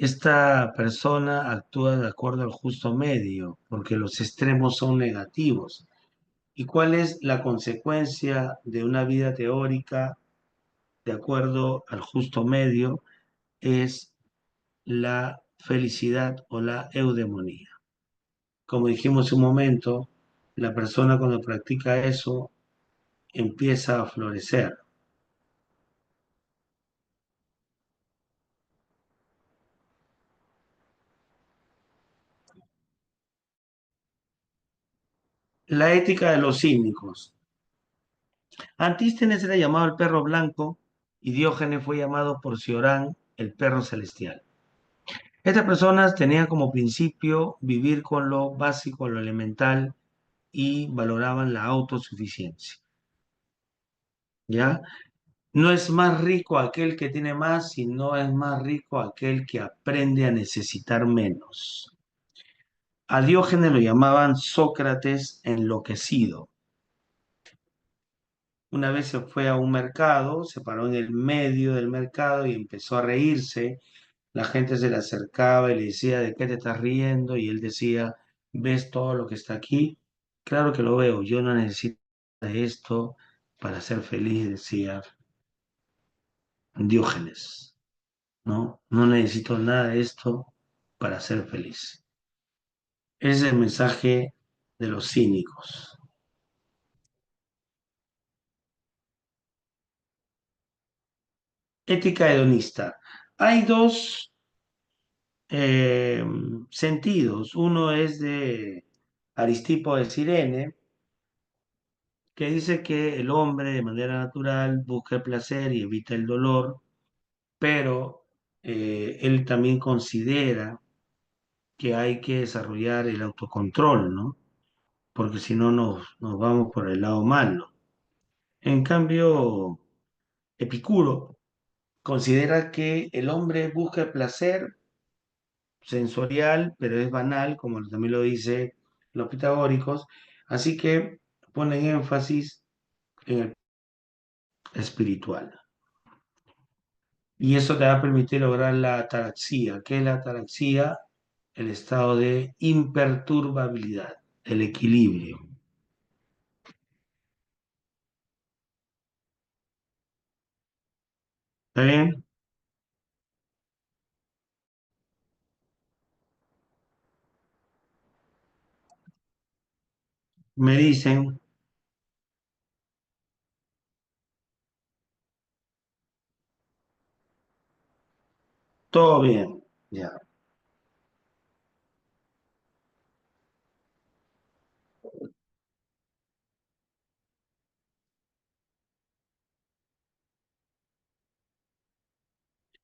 Esta persona actúa de acuerdo al justo medio, porque los extremos son negativos. ¿Y cuál es la consecuencia de una vida teórica de acuerdo al justo medio? Es la felicidad o la eudemonía. Como dijimos un momento, la persona cuando practica eso empieza a florecer. La ética de los cínicos. Antístenes era llamado el perro blanco y Diógenes fue llamado por Ciorán el perro celestial. Estas personas tenían como principio vivir con lo básico, lo elemental y valoraban la autosuficiencia, ¿ya? No es más rico aquel que tiene más, sino es más rico aquel que aprende a necesitar menos. A Diógenes lo llamaban Sócrates enloquecido. Una vez se fue a un mercado, se paró en el medio del mercado y empezó a reírse. La gente se le acercaba y le decía, ¿de qué te estás riendo? Y él decía, ¿ves todo lo que está aquí? Claro que lo veo, yo no necesito de esto para ser feliz, decía Diógenes, ¿no? No necesito nada de esto para ser feliz. Ese es el mensaje de los cínicos. Ética hedonista. Hay dos eh, sentidos. Uno es de Aristipo de Cirene, que dice que el hombre de manera natural busca el placer y evita el dolor, pero él también considera que hay que desarrollar el autocontrol, ¿no? Porque si no nos vamos por el lado malo. En cambio, Epicuro considera que el hombre busca el placer sensorial, pero es banal, como también lo dice los pitagóricos, así que ponen énfasis en el espiritual. Y eso te va a permitir lograr la ataraxia. ¿Qué es la ataraxia? El estado de imperturbabilidad, el equilibrio. ¿Está bien? Me dicen, todo bien. Ya.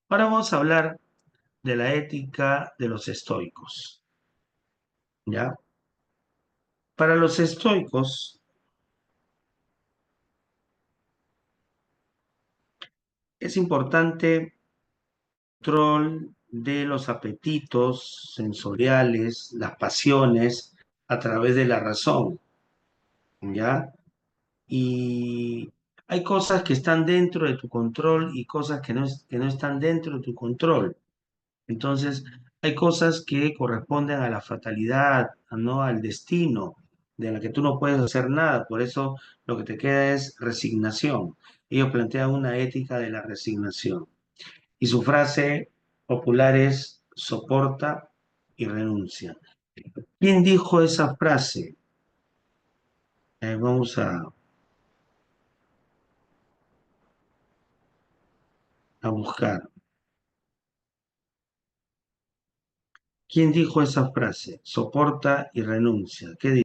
Ahora vamos a hablar de la ética de los estoicos. ¿Ya? Para los estoicos es importante control de los apetitos sensoriales, las pasiones, a través de la razón, ¿ya? Y hay cosas que están dentro de tu control y cosas que no están dentro de tu control. Entonces, hay cosas que corresponden a la fatalidad, ¿no? Al destino, de la que tú no puedes hacer nada. Por eso lo que te queda es resignación. Ellos plantean una ética de la resignación. Y su frase popular es soporta y renuncia. ¿Quién dijo esa frase? Vamos a buscar. ¿Quién dijo esa frase? Soporta y renuncia. ¿Qué dice?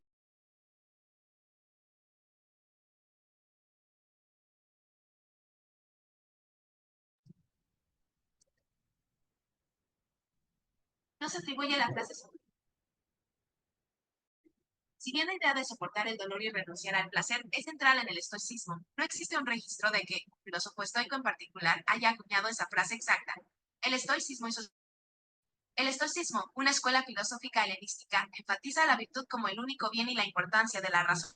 No se atribuye la frase. Si bien la idea de soportar el dolor y renunciar al placer es central en el estoicismo, no existe un registro de que un filósofo estoico en particular haya acuñado esa frase exacta. El estoicismo, y el estoicismo, una escuela filosófica helenística, enfatiza la virtud como el único bien y la importancia de la razón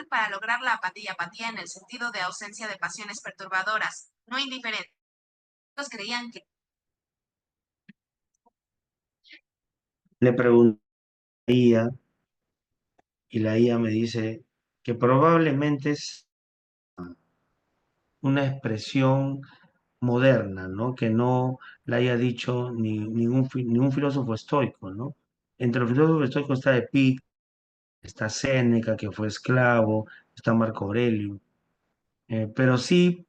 para lograr la apatía en el sentido de ausencia de pasiones perturbadoras, no indiferentes. Los creían que Le pregunté a la IA y la IA me dice que probablemente es una expresión moderna, ¿no? Que no la haya dicho ningún filósofo estoico, ¿no? Entre los filósofos estoicos está Epicteto, está Séneca, que fue esclavo, está Marco Aurelio, pero sí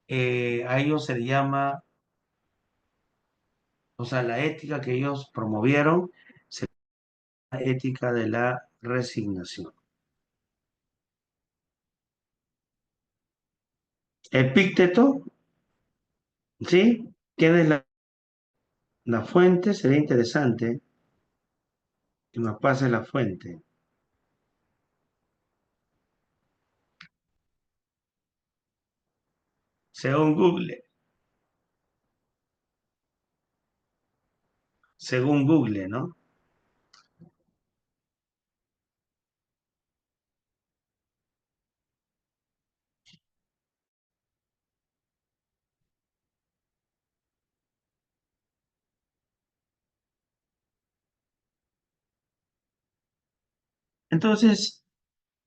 a ellos se le llama, o sea, la ética que ellos promovieron, se llama ética de la resignación. Epicteto, ¿sí? ¿Quién es la? La fuente sería interesante que nos pase la fuente. Según Google, según Google, ¿no? Entonces,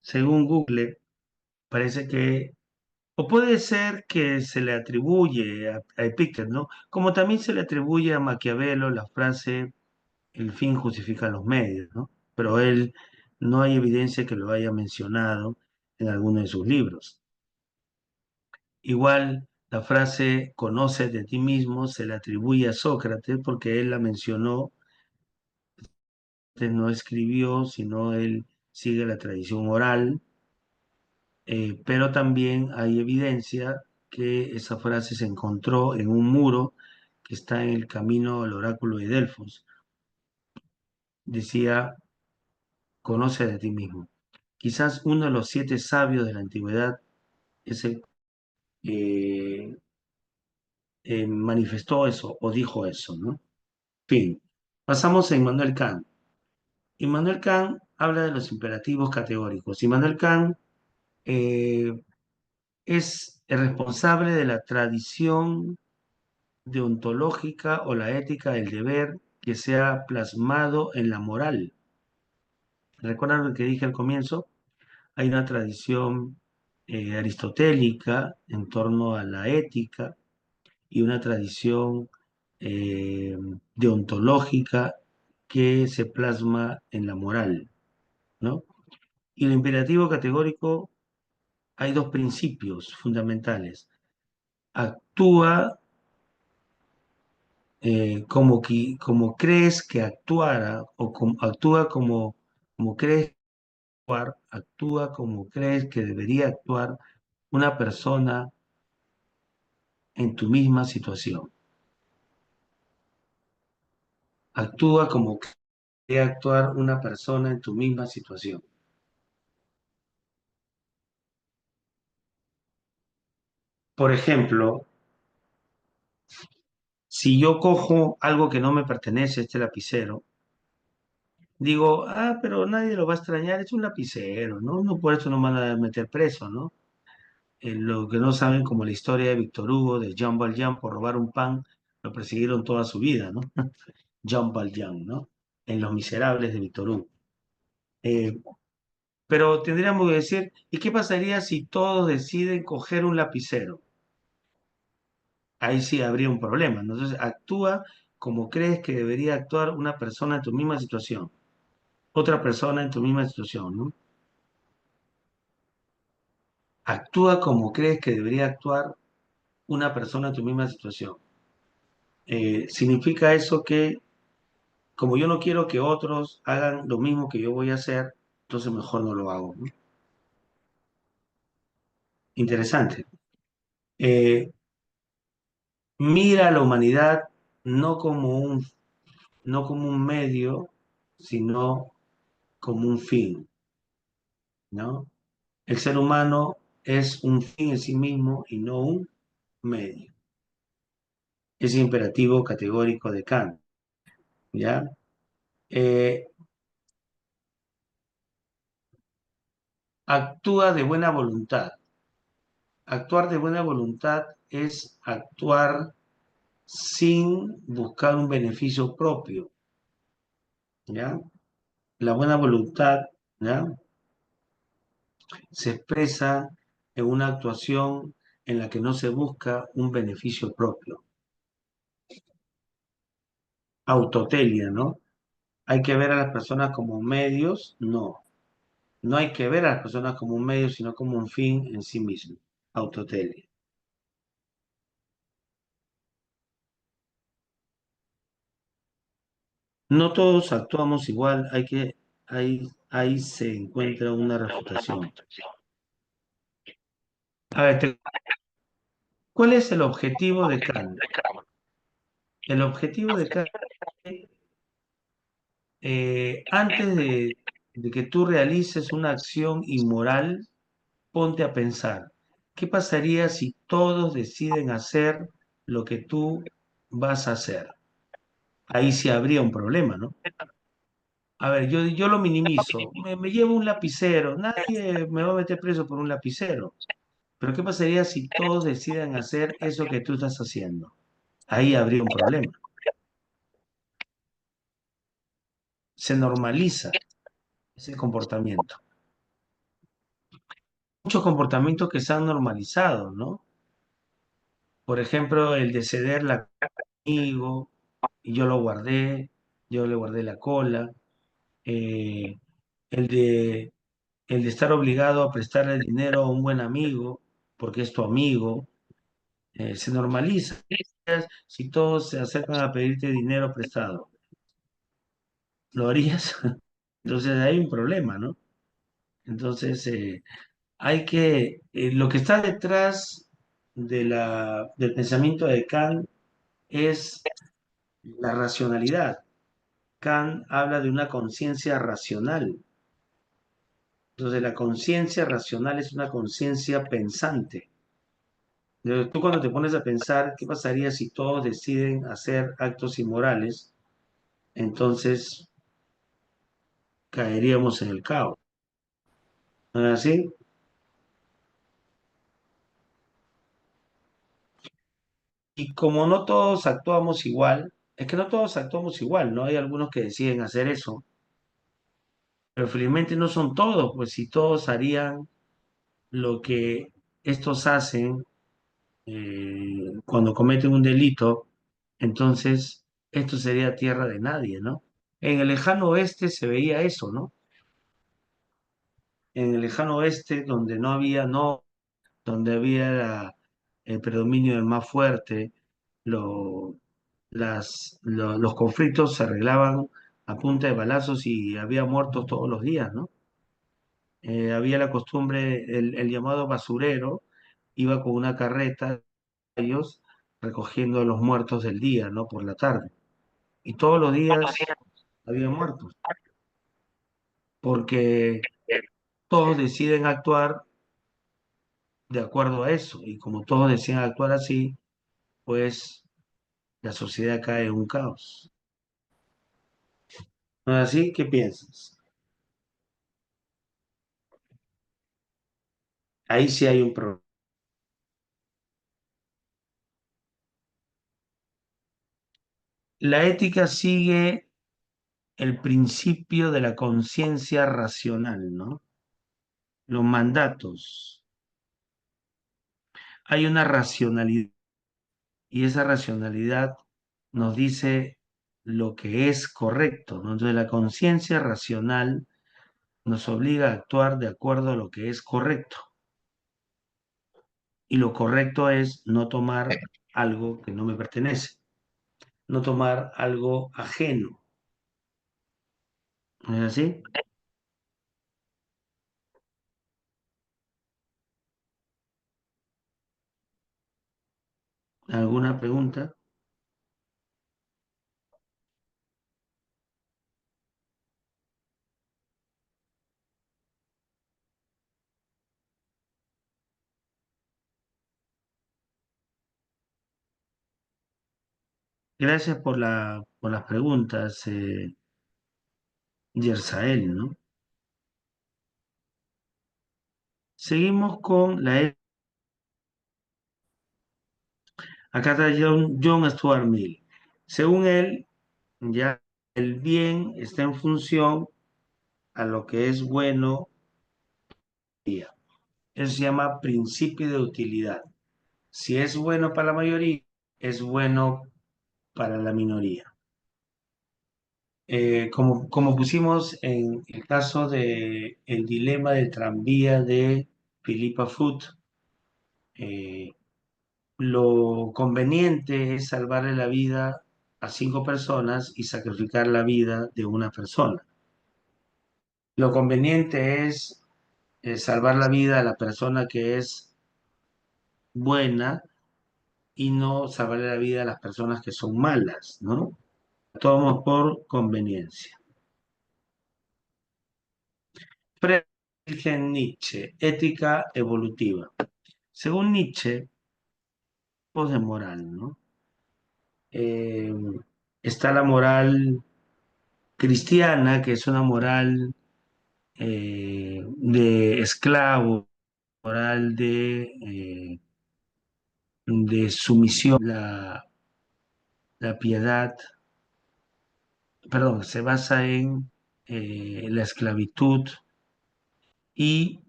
según Google, parece que, o puede ser que se le atribuye a Epicteto, ¿no? Como también se le atribuye a Maquiavelo la frase, el fin justifica los medios, ¿no? Pero él no hay evidencia que lo haya mencionado en alguno de sus libros. Igual la frase conoce de ti mismo se le atribuye a Sócrates porque él la mencionó, no escribió, sino él sigue la tradición oral, pero también hay evidencia que esa frase se encontró en un muro que está en el camino al oráculo de Delfos. Decía, conoce de ti mismo. Quizás uno de los 7 sabios de la antigüedad es el que manifestó eso o dijo eso, ¿no? Fin. Pasamos a Immanuel Kant. Immanuel Kant habla de los imperativos categóricos. Immanuel Kant eh, es el responsable de la tradición deontológica o la ética del deber que se ha plasmado en la moral. ¿Recuerdan lo que dije al comienzo? Hay una tradición aristotélica en torno a la ética y una tradición eh, deontológica que se plasma en la moral, ¿no? Y el imperativo categórico, hay dos principios fundamentales. Actúa como crees que actuara o actúa como crees actuar, actúa como crees que debería actuar una persona en tu misma situación. Actúa como debería actuar una persona en tu misma situación. Por ejemplo, si yo cojo algo que no me pertenece, este lapicero, digo, pero nadie lo va a extrañar, es un lapicero, ¿no? No por eso no van a meter preso, ¿no? Lo que no saben, como la historia de Víctor Hugo, de Jean Valjean, por robar un pan, lo persiguieron toda su vida, ¿no? Jean Valjean, ¿no? En Los Miserables de Víctor Hugo. Eh, pero tendríamos que decir, ¿y qué pasaría si todos deciden coger un lapicero? Ahí sí habría un problema, ¿no? Entonces, actúa como crees que debería actuar una persona en tu misma situación, otra persona en tu misma situación, ¿no? Actúa como crees que debería actuar una persona en tu misma situación. Significa eso que como yo no quiero que otros hagan lo mismo que yo voy a hacer, entonces mejor no lo hago, ¿no? Interesante. Eh, Mira a la humanidad no como no como un medio, sino como un fin, ¿no? El ser humano es un fin en sí mismo y no un medio. Es imperativo categórico de Kant, ¿ya? Eh, Actúa de buena voluntad. Actuar de buena voluntad es actuar sin buscar un beneficio propio, ¿ya? La buena voluntad, ¿ya? Se expresa en una actuación en la que no se busca un beneficio propio. Autotelia, ¿no? ¿Hay que ver a las personas como medios? No. No hay que ver a las personas como un medio, sino como un fin en sí mismo. Autotelia. No todos actuamos igual, ahí se encuentra una refutación. A ver, ¿cuál es el objetivo de Kant? El objetivo de cada antes de que tú realices una acción inmoral, ponte a pensar, ¿qué pasaría si todos deciden hacer lo que tú vas a hacer? Ahí sí habría un problema, ¿no? A ver, yo lo minimizo, me llevo un lapicero, nadie me va a meter preso por un lapicero, pero ¿qué pasaría si todos deciden hacer eso que tú estás haciendo? Ahí habría un problema. Se normaliza ese comportamiento. Muchos comportamientos que se han normalizado, ¿no? Por ejemplo, el de ceder la conmigo, y yo lo guardé, yo le guardé la cola, eh, el de, el de estar obligado a prestarle dinero a un buen amigo, porque es tu amigo, se normaliza. Si todos se acercan a pedirte dinero prestado, ¿lo harías? Entonces hay un problema, ¿no? Entonces lo que está detrás del pensamiento de Kant es la racionalidad. Kant habla de una conciencia racional. Entonces, la conciencia racional es una conciencia pensante. Entonces, tú cuando te pones a pensar, ¿qué pasaría si todos deciden hacer actos inmorales? Entonces, caeríamos en el caos. ¿No es así? Y como no todos actuamos igual, es que no todos actuamos igual, ¿no? Hay algunos que deciden hacer eso, pero felizmente no son todos, pues si todos harían lo que estos hacen, cuando cometen un delito, entonces esto sería tierra de nadie, ¿no? En el lejano oeste se veía eso, ¿no? En el lejano oeste, donde no había, no, donde había el predominio del más fuerte, lo- los conflictos se arreglaban a punta de balazos y había muertos todos los días, ¿no? Había la costumbre, el llamado basurero, iba con una carreta, ellos recogiendo los muertos del día, ¿no? Por la tarde. Y todos los días había muertos, porque todos deciden actuar de acuerdo a eso. Y como todos deciden actuar así, pues la sociedad cae en un caos. ¿No es así? ¿Qué piensas? Ahí sí hay un problema. La ética sigue el principio de la conciencia racional, ¿no? Los mandatos. Hay una racionalidad y esa racionalidad nos dice lo que es correcto, ¿no? Entonces la conciencia racional nos obliga a actuar de acuerdo a lo que es correcto. Y lo correcto es no tomar algo que no me pertenece, no tomar algo ajeno. ¿No es así? ¿Alguna pregunta? Gracias por las preguntas, Yersael, ¿no? Seguimos con acá está John Stuart Mill. Según él, ya el bien está en función a lo que es bueno. Eso se llama principio de utilidad. Si es bueno para la mayoría, es bueno para la minoría. Como pusimos en el caso de el dilema del tranvía de Philippa Foot, eh, lo conveniente es salvarle la vida a 5 personas y sacrificar la vida de una persona. Lo conveniente es salvar la vida a la persona que es buena y no salvarle la vida a las personas que son malas, ¿no? Actuamos por conveniencia. Friedrich Nietzsche, ética evolutiva. Según Nietzsche, tipos de moral, ¿no? Eh, Está la moral cristiana, que es una moral de esclavo, moral de sumisión, la piedad, perdón, se basa en la esclavitud y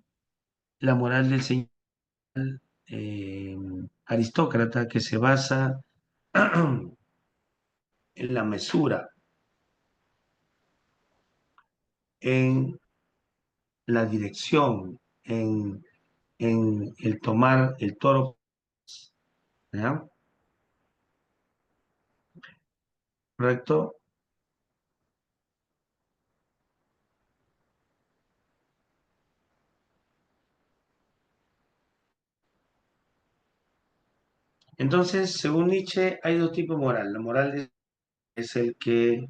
la moral del señor eh, aristócrata que se basa en la mesura, en la dirección, en el tomar el toro, ¿ya? ¿Correcto? Entonces, según Nietzsche, hay dos tipos de moral. La moral es el que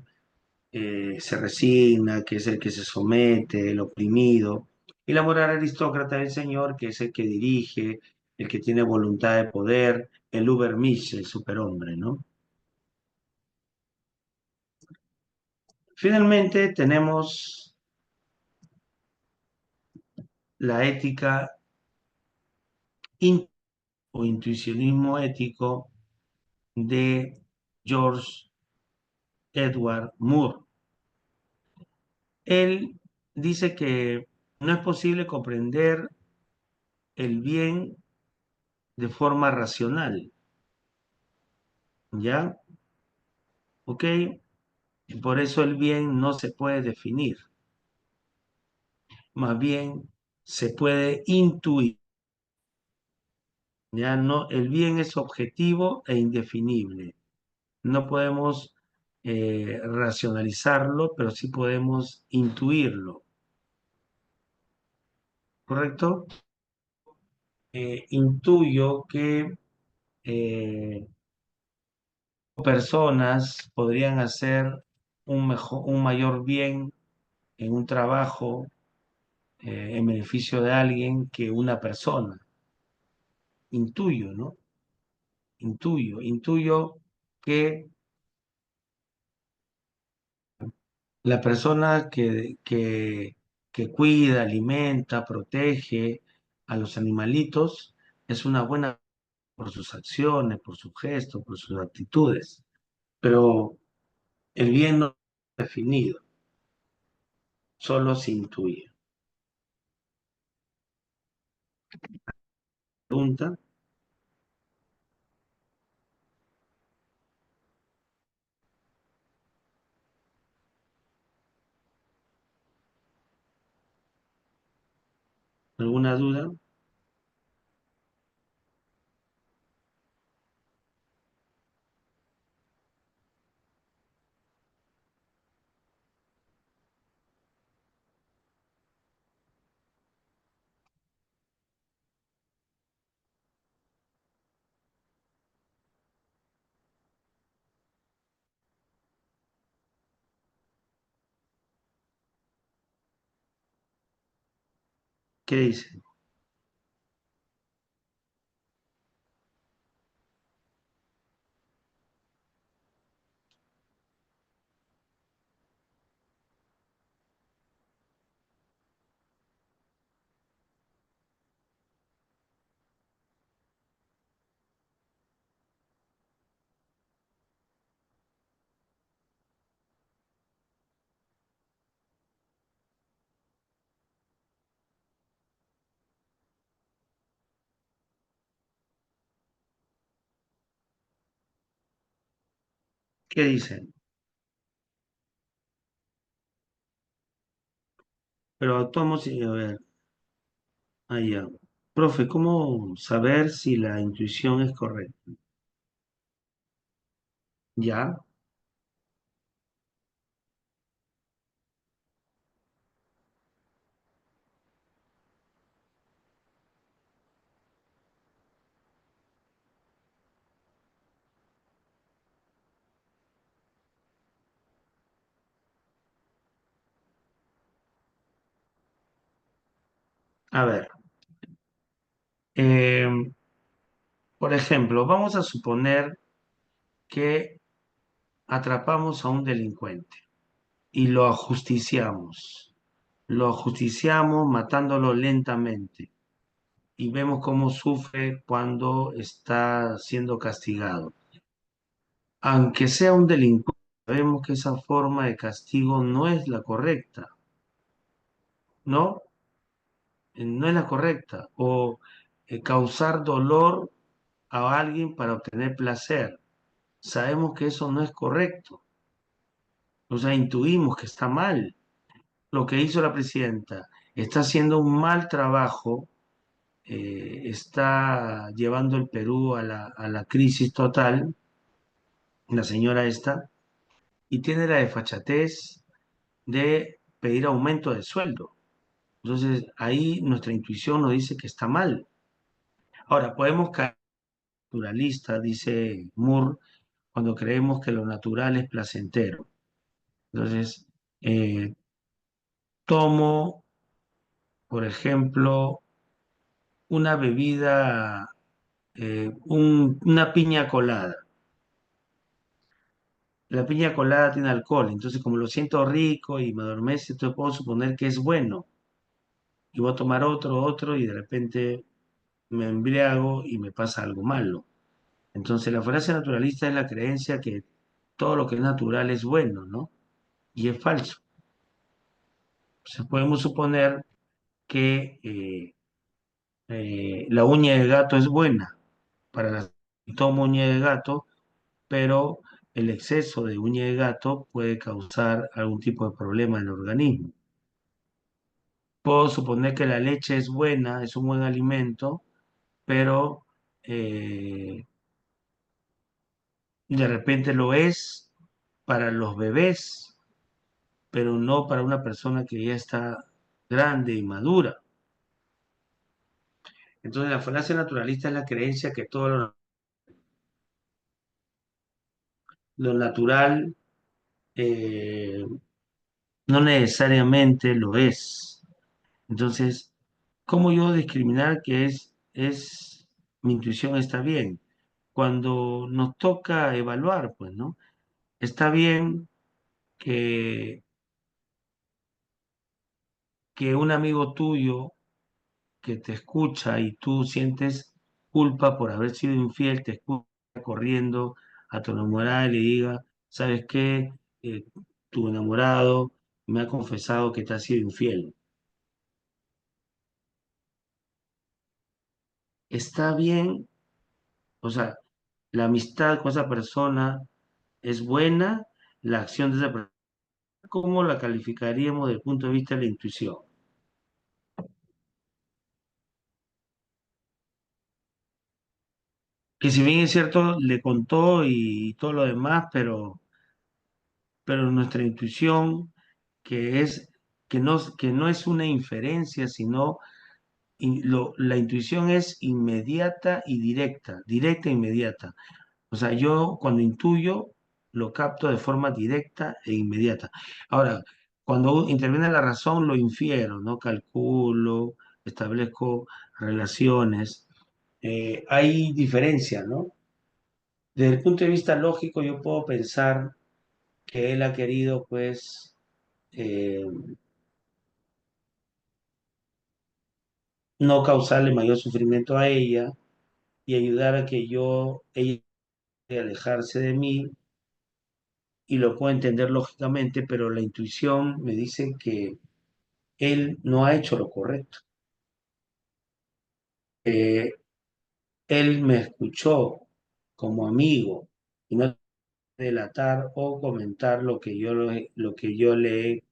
se resigna, que es el que se somete, el oprimido. Y la moral aristócrata del señor, que es el que dirige, el que tiene voluntad de poder, el Übermensch, el superhombre, ¿no? Finalmente tenemos la ética in- o intuicionismo ético de George Edward Moore. Él dice que no es posible comprender el bien de forma racional, ¿ya? ¿Ok? Y por eso el bien no se puede definir, más bien se puede intuir, ¿ya? No, el bien es objetivo e indefinible. No podemos racionalizarlo, pero sí podemos intuirlo, ¿correcto? Intuyo que eh, personas podrían hacer un mayor bien en un trabajo en beneficio de alguien que una persona. Intuyo, ¿no? Intuyo que la persona que cuida, alimenta, protege a los animalitos es una buena por sus acciones, por sus gestos, por sus actitudes, pero el bien no está definido, solo se intuye. Pregunta, ¿alguna duda? ¿Qué dice? ¿Qué dicen? Pero actuamos y a ver, allá. Profe, ¿cómo saber si la intuición es correcta? ¿Ya? A ver, eh, por ejemplo, vamos a suponer que atrapamos a un delincuente y lo ajusticiamos. Lo ajusticiamos matándolo lentamente y vemos cómo sufre cuando está siendo castigado. Aunque sea un delincuente, sabemos que esa forma de castigo no es la correcta, ¿no? No es la correcta. O causar dolor a alguien para obtener placer. Sabemos que eso no es correcto. O sea, intuimos que está mal. Lo que hizo la presidenta está haciendo un mal trabajo, está llevando el Perú a la crisis total, la señora esta, y tiene la desfachatez de pedir aumento de sueldo. Entonces, ahí nuestra intuición nos dice que está mal. Ahora, podemos caer naturalista, dice Moore, cuando creemos que lo natural es placentero. Entonces, eh, tomo, por ejemplo, una bebida, una piña colada. La piña colada tiene alcohol, entonces como lo siento rico y me adormece, entonces puedo suponer que es bueno. Y voy a tomar otro, y de repente me embriago y me pasa algo malo. Entonces la falacia naturalista es la creencia que todo lo que es natural es bueno, ¿no? Y es falso. Entonces podemos suponer que la uña de gato es buena para la tomo uña de gato, pero el exceso de uña de gato puede causar algún tipo de problema en el organismo. Puedo suponer que la leche es buena, es un buen alimento, pero de repente lo es para los bebés, pero no para una persona que ya está grande y madura. Entonces la falacia naturalista es la creencia que todo lo natural eh, no necesariamente lo es. Entonces, ¿cómo yo discriminar que mi intuición está bien? Cuando nos toca evaluar, pues, ¿no? Está bien que, que un amigo tuyo que te escucha y tú sientes culpa por haber sido infiel, te escucha corriendo a tu enamorada y le diga, ¿sabes qué? Tu enamorado me ha confesado que te ha sido infiel. Está bien, o sea, la amistad con esa persona es buena, la acción de esa persona, ¿cómo la calificaríamos desde el punto de vista de la intuición? Que si bien es cierto, le contó y todo lo demás, pero nuestra intuición, que es, que no es una inferencia, sino la intuición es inmediata y directa, directa e inmediata. O sea, yo cuando intuyo, lo capto de forma directa e inmediata. Ahora, cuando interviene la razón, lo infiero, ¿no? Calculo, establezco relaciones. Hay diferencia, ¿no? Desde el punto de vista lógico, yo puedo pensar que él ha querido, pues, eh, no causarle mayor sufrimiento a ella y ayudar a que ella alejarse de mí, y lo puedo entender lógicamente, pero la intuición me dice que él no ha hecho lo correcto. Eh, Él me escuchó como amigo y no delatar o comentar lo que yo le he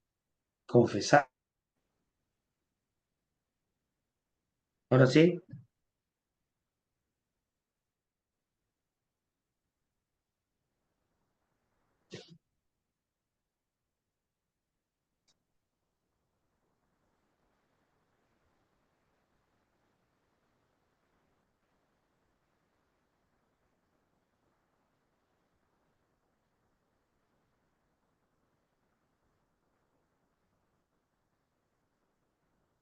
confesado. Ahora sí,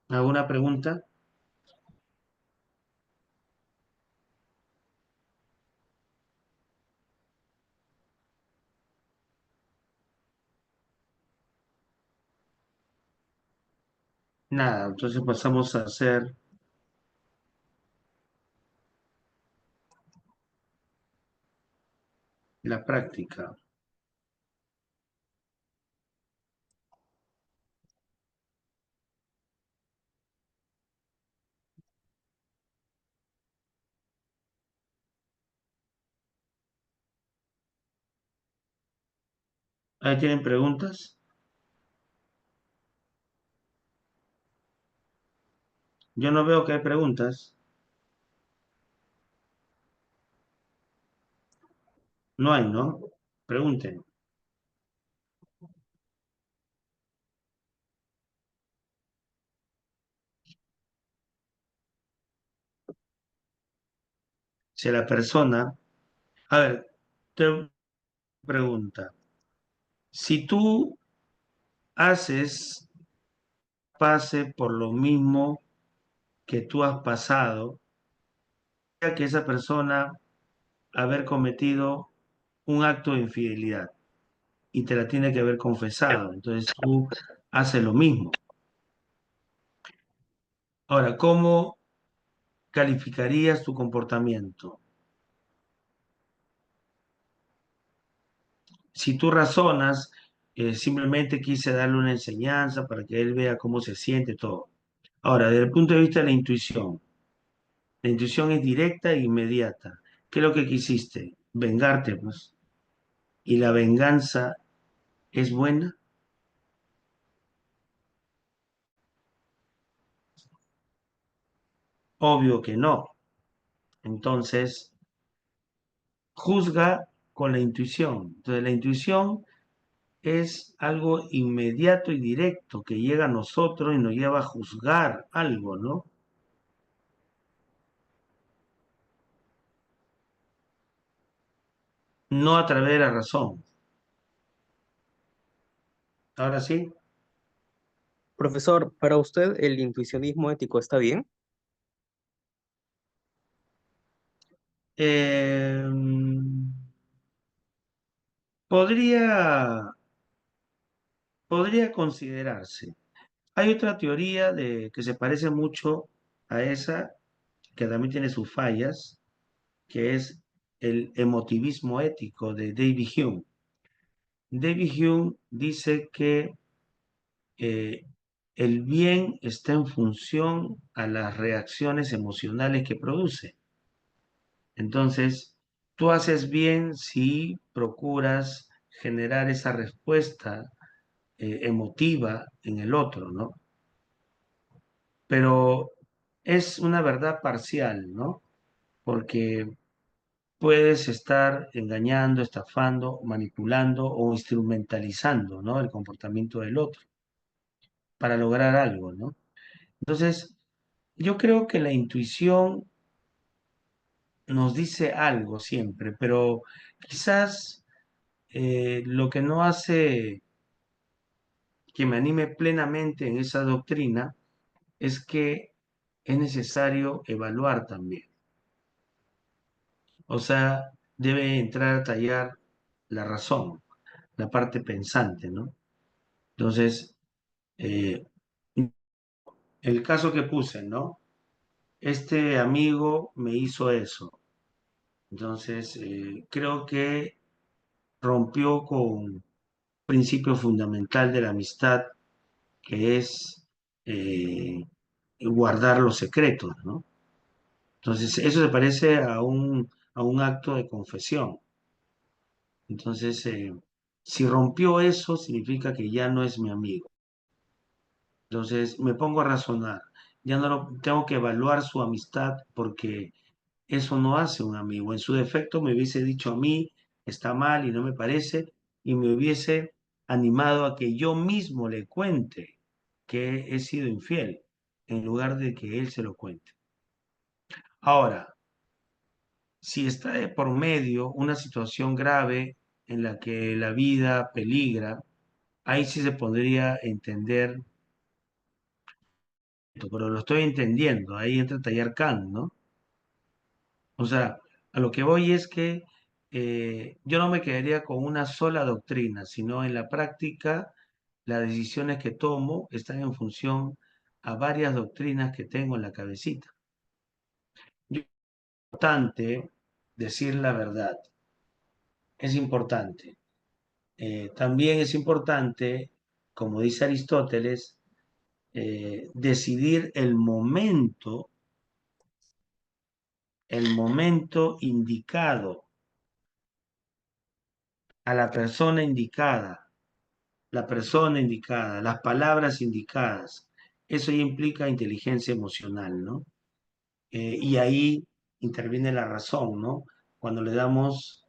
¿alguna pregunta? Nada, entonces pasamos a hacer la práctica. ¿Ahí tienen preguntas? Yo no veo que hay preguntas. No hay, ¿no? Pregunten. Si la persona, a ver, te pregunta, si tú haces, pase por lo mismo que tú has pasado, ya que esa persona haber cometido un acto de infidelidad y te la tiene que haber confesado, entonces tú haces lo mismo. Ahora, ¿cómo calificarías tu comportamiento? Si tú razonas, simplemente quise darle una enseñanza para que él vea cómo se siente todo. Ahora, desde el punto de vista de la intuición es directa e inmediata. ¿Qué es lo que quisiste? Vengarte, pues. ¿Y la venganza es buena? Obvio que no. Entonces, juzga con la intuición. Entonces, la intuición es algo inmediato y directo que llega a nosotros y nos lleva a juzgar algo, ¿no? No a través de la razón. Ahora sí. Profesor, ¿para usted el intuicionismo ético está bien? Eh, podría, podría considerarse. Hay otra teoría que se parece mucho a esa, que también tiene sus fallas, que es el emotivismo ético de David Hume. David Hume dice que eh, el bien está en función a las reacciones emocionales que produce. Entonces, tú haces bien si procuras generar esa respuesta emotiva en el otro, ¿no? Pero es una verdad parcial, ¿no? Porque puedes estar engañando, estafando, manipulando o instrumentalizando, ¿no? El comportamiento del otro para lograr algo, ¿no? Entonces, yo creo que la intuición nos dice algo siempre, pero quizás lo que no hace que me anime plenamente en esa doctrina es que es necesario evaluar también. O sea, debe entrar a tallar la razón, la parte pensante, ¿no? Entonces, eh, el caso que puse, ¿no? Este amigo me hizo eso. Entonces, creo que rompió con un principio fundamental de la amistad, que es guardar los secretos, ¿no? Entonces, eso se parece a un acto de confesión. Entonces, si rompió eso, significa que ya no es mi amigo. Entonces, me pongo a razonar. Ya no tengo que evaluar su amistad porque eso no hace un amigo. En su defecto, me hubiese dicho a mí, está mal y no me parece, y me hubiese animado a que yo mismo le cuente que he sido infiel, en lugar de que él se lo cuente. Ahora, si está de por medio una situación grave en la que la vida peligra, ahí sí se podría entender, pero lo estoy entendiendo, ahí entra Tallar Kant, ¿no? O sea, a lo que voy es que yo no me quedaría con una sola doctrina, sino en la práctica las decisiones que tomo están en función a varias doctrinas que tengo en la cabecita. Es importante decir la verdad. Es importante. También es importante, como dice Aristóteles, decidir el momento indicado, a la persona indicada, las palabras indicadas. Eso ya implica inteligencia emocional, ¿no? Y ahí interviene la razón, ¿no? Cuando le damos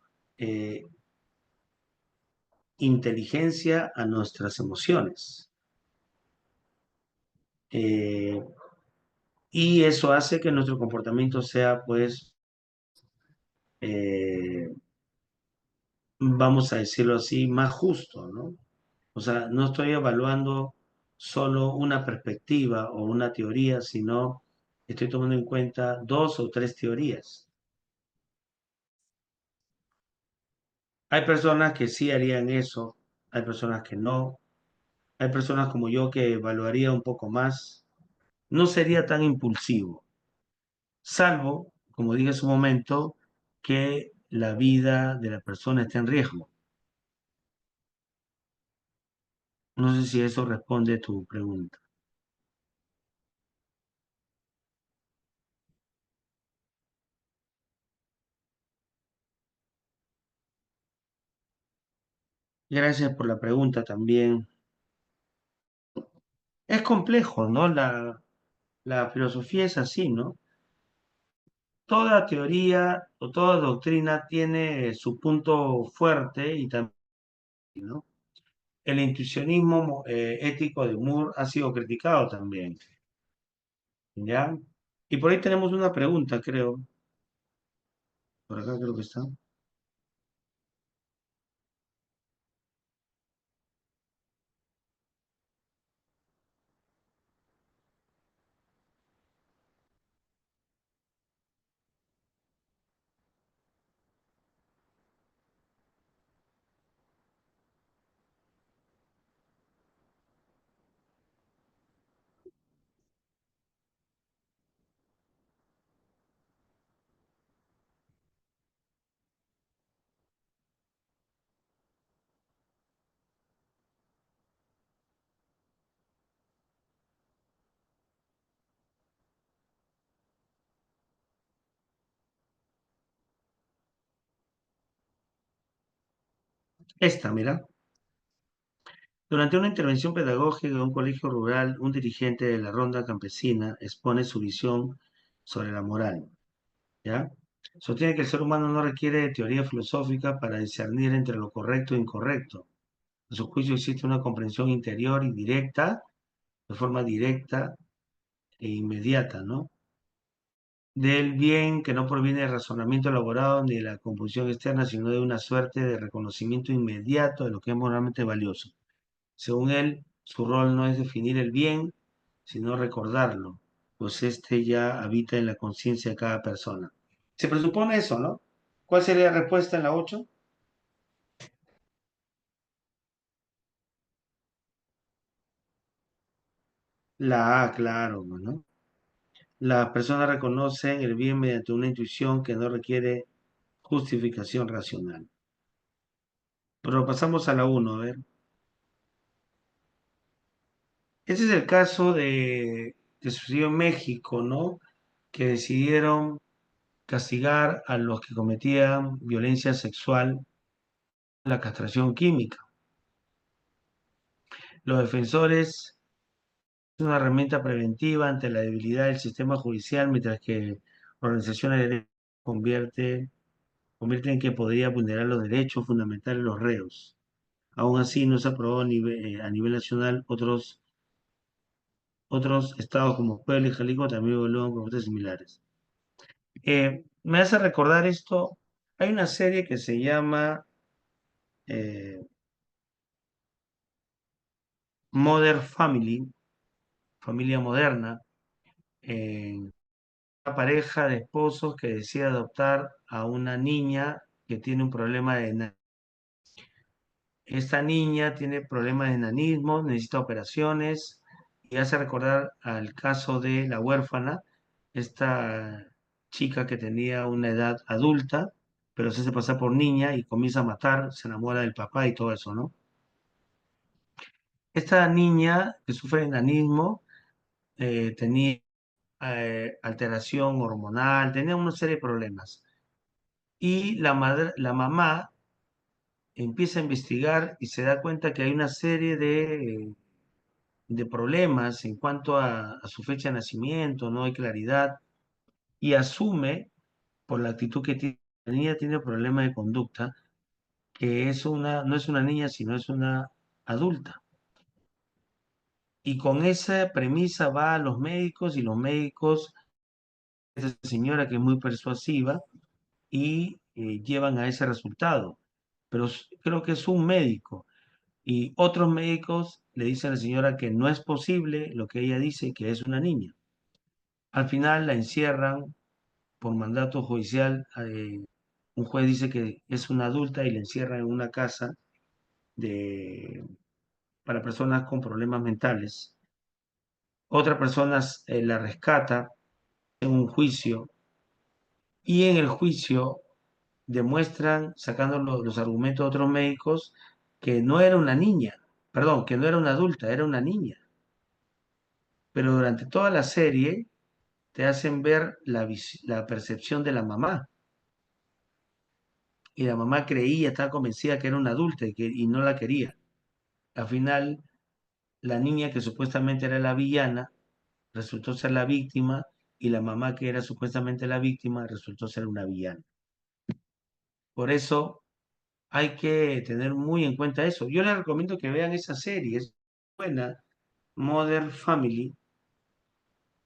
inteligencia a nuestras emociones. Y eso hace que nuestro comportamiento sea, pues, vamos a decirlo así, más justo, ¿no? O sea, no estoy evaluando solo una perspectiva o una teoría, sino estoy tomando en cuenta dos o tres teorías. Hay personas que sí harían eso, hay personas que no, hay personas como yo que evaluaría un poco más. No sería tan impulsivo, salvo, como dije hace un momento, que la vida de la persona esté en riesgo. No sé si eso responde a tu pregunta. Gracias por la pregunta también. Es complejo, ¿no? La filosofía es así, ¿no? Toda teoría o toda doctrina tiene su punto fuerte y también, ¿no? El intuicionismo ético de Moore ha sido criticado también, ¿ya? Y por ahí tenemos una pregunta, creo. Por acá creo que está. Esta, mira. Durante una intervención pedagógica en un colegio rural, un dirigente de la ronda campesina expone su visión sobre la moral, ¿ya? Sostiene que el ser humano no requiere de teoría filosófica para discernir entre lo correcto e incorrecto. A su juicio existe una comprensión interior y directa, de forma directa e inmediata, ¿no? Del bien que no proviene del razonamiento elaborado ni de la compulsión externa, sino de una suerte de reconocimiento inmediato de lo que es moralmente valioso. Según él, su rol no es definir el bien, sino recordarlo, pues este ya habita en la conciencia de cada persona. Se presupone eso, ¿no? ¿Cuál sería la respuesta en la 8? La A, claro, ¿no? Las personas reconocen el bien mediante una intuición que no requiere justificación racional. Pero pasamos a la 1, a ver. Ese es el caso que sucedió en México, ¿no? Que decidieron castigar a los que cometían violencia sexual, la castración química. Los defensores es una herramienta preventiva ante la debilidad del sistema judicial, mientras que organizaciones de derecho convierten en que podría vulnerar los derechos fundamentales de los reos. Aún así, no se aprobó a nivel nacional. Otros estados como Puebla y Jalisco también evalúan propuestas similares. Me hace recordar esto. Hay una serie que se llama eh, Modern Family, Familia Moderna, una pareja de esposos que decide adoptar a una niña que tiene un problema de enanismo. Esta niña tiene problemas de enanismo, necesita operaciones Me hace recordar al caso de la huérfana, esta chica que tenía una edad adulta, pero se hace pasar por niña y comienza a matar, se enamora del papá y todo eso, ¿no? Esta niña que sufre de enanismo tenía alteración hormonal, tenía una serie de problemas. Y la mamá empieza a investigar y se da cuenta que hay una serie de problemas en cuanto a su fecha de nacimiento, no hay claridad, y asume, por la actitud que tiene, la niña tiene problemas de conducta, que no es una niña, sino es una adulta. Y con esa premisa va a los médicos y los médicos, esa señora que es muy persuasiva, y llevan a ese resultado. Pero creo que es un médico. Y otros médicos le dicen a la señora que no es posible lo que ella dice, que es una niña. Al final la encierran por mandato judicial. Un juez dice que es una adulta y la encierran en una casa de, para personas con problemas mentales. Otra persona la rescata en un juicio y en el juicio demuestran, sacando los argumentos de otros médicos, que no era una niña, perdón, que no era una adulta, era una niña. Pero durante toda la serie te hacen ver la percepción de la mamá. Y la mamá creía, estaba convencida que era una adulta y no la quería. Al final, la niña que supuestamente era la villana resultó ser la víctima y la mamá que era supuestamente la víctima resultó ser una villana. Por eso hay que tener muy en cuenta eso. Yo les recomiendo que vean esa serie, es buena, Modern Family,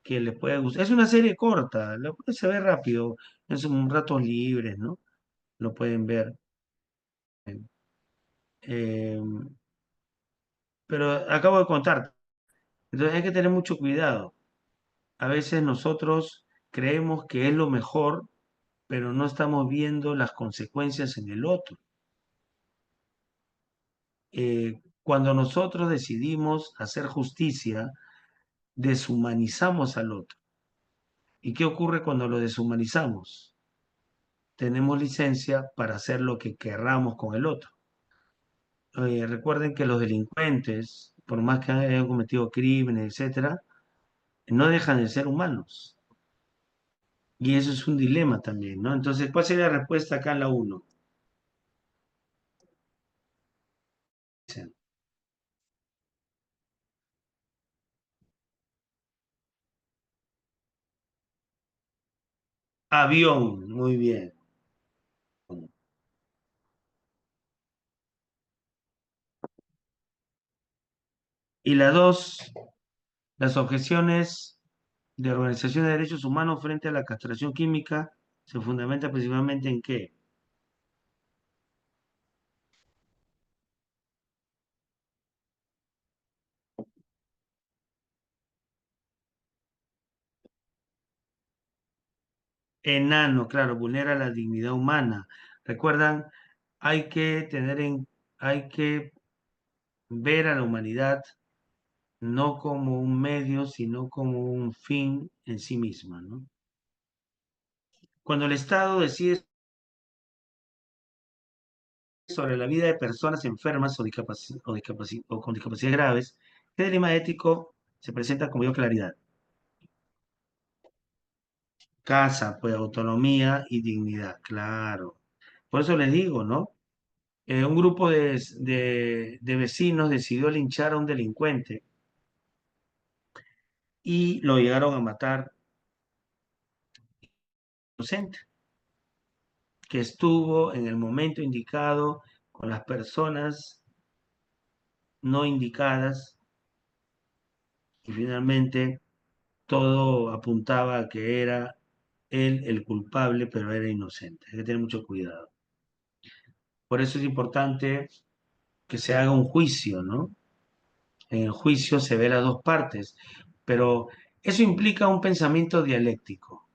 que les puede gustar. Es una serie corta, se ve rápido, en sus ratos libres, ¿no? Lo pueden ver. Eh, pero acabo de contar, entonces hay que tener mucho cuidado. A veces nosotros creemos que es lo mejor, pero no estamos viendo las consecuencias en el otro. Cuando nosotros decidimos hacer justicia, deshumanizamos al otro. ¿Y qué ocurre cuando lo deshumanizamos? Tenemos licencia para hacer lo que querramos con el otro. Recuerden que los delincuentes, por más que hayan cometido crímenes, etcétera, no dejan de ser humanos. Y eso es un dilema también, ¿no? Entonces, ¿cuál sería la respuesta acá en la uno? Avión, muy bien. Y la dos, las objeciones de Organización de Derechos Humanos frente a la castración química se fundamenta principalmente en qué? Enano, claro, vulnera la dignidad humana. Recuerdan, hay que hay que ver a la humanidad no como un medio, sino como un fin en sí misma, ¿no? Cuando el Estado decide sobre la vida de personas enfermas o con discapacidades graves, ¿qué dilema ético se presenta con mayor claridad? Casa, pues autonomía y dignidad, claro. Por eso les digo, ¿no? Un grupo de vecinos decidió linchar a un delincuente y lo llegaron a matar inocente, que estuvo en el momento indicado con las personas no indicadas y finalmente todo apuntaba a que era él el culpable, pero era inocente. Hay que tener mucho cuidado. Por eso es importante que se haga un juicio, ¿no? En el juicio se ve las dos partes, pero eso implica un pensamiento dialéctico.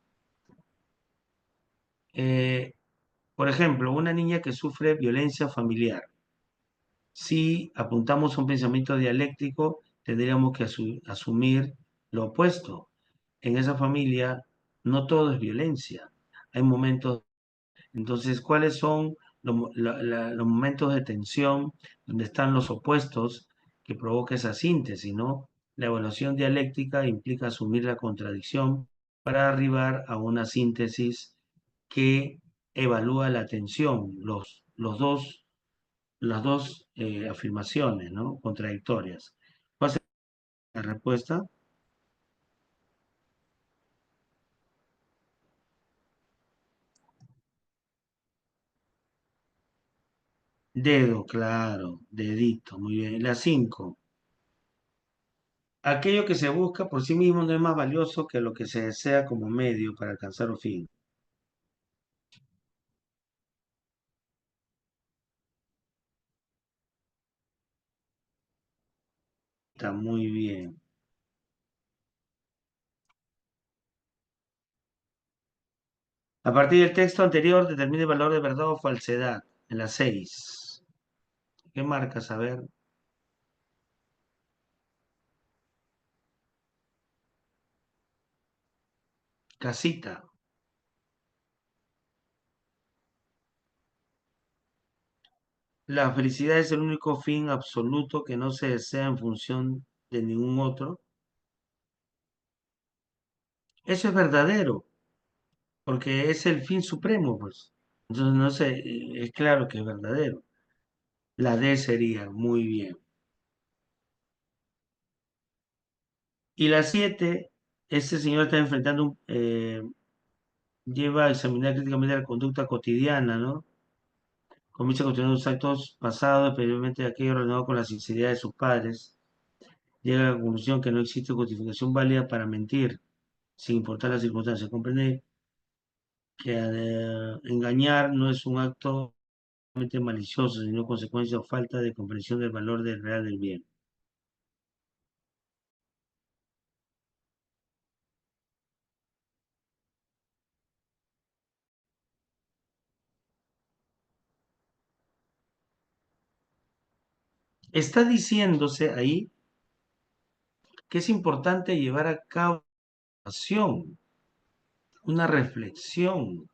Eh, por ejemplo, una niña que sufre violencia familiar. Si apuntamos a un pensamiento dialéctico, tendríamos que asumir lo opuesto. En esa familia no todo es violencia. Hay momentos, entonces, ¿cuáles son los momentos de tensión donde están los opuestos que provoca esa síntesis, ¿no? La evaluación dialéctica implica asumir la contradicción para arribar a una síntesis que evalúa la tensión, las dos afirmaciones, ¿no? Contradictorias. ¿Cuál es la respuesta? Dedo, claro, dedito, muy bien. La 5. Aquello que se busca por sí mismo no es más valioso que lo que se desea como medio para alcanzar un fin. Está muy bien. A partir del texto anterior, determine el valor de verdad o falsedad. En la 6. ¿Qué marcas? A ver. Casita. La felicidad es el único fin absoluto que no se desea en función de ningún otro. Eso es verdadero, porque es el fin supremo, pues. Entonces, no sé, es claro que es verdadero. La D sería, muy bien. Y la 7, este señor está enfrentando lleva a examinar críticamente la conducta cotidiana, ¿no? Comienza a cuestionar los actos pasados, especialmente aquellos relacionados con la sinceridad de sus padres. Llega a la conclusión que no existe justificación válida para mentir, sin importar las circunstancias. Comprende que engañar no es un acto malicioso, sino consecuencia o falta de comprensión del valor del real del bien. Está diciéndose ahí que es importante llevar a cabo una reflexión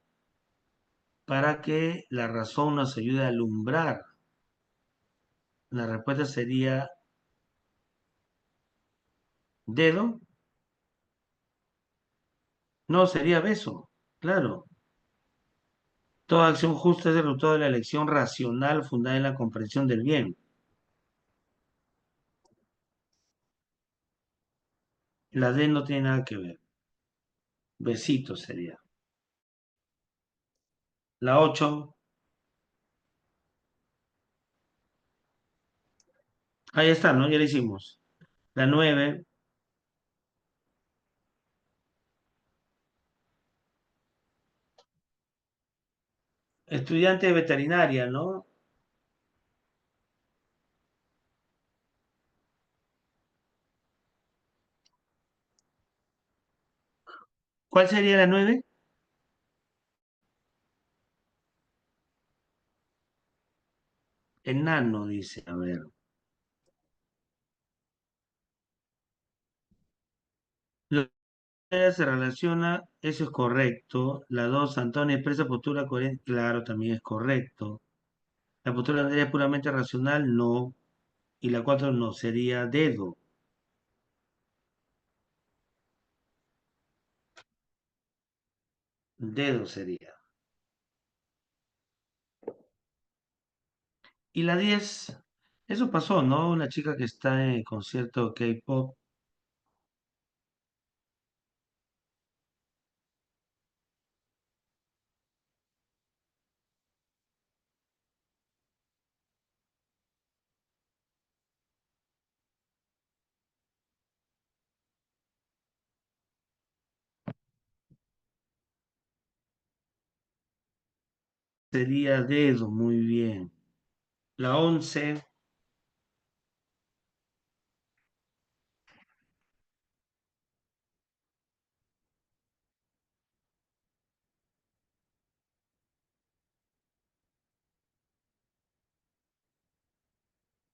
para que la razón nos ayude a alumbrar. La respuesta sería dedo. No, sería beso. Claro. Toda acción justa es el resultado de la elección racional fundada en la comprensión del bien. La D no tiene nada que ver. Besito sería. La 8. Ahí está, ¿no? Ya la hicimos. La 9. Estudiante de veterinaria, ¿no? ¿Cuál sería la 9? Enano, dice. A ver. La primera se relaciona, eso es correcto. La 2, Antonio expresa postura coherente, claro, también es correcto. La postura de Andrea es puramente racional, no. Y la 4 no, sería dedo. Dedo sería. Y la 10, eso pasó, ¿no? Una chica que está en el concierto K-pop sería dedo, muy bien. La 11,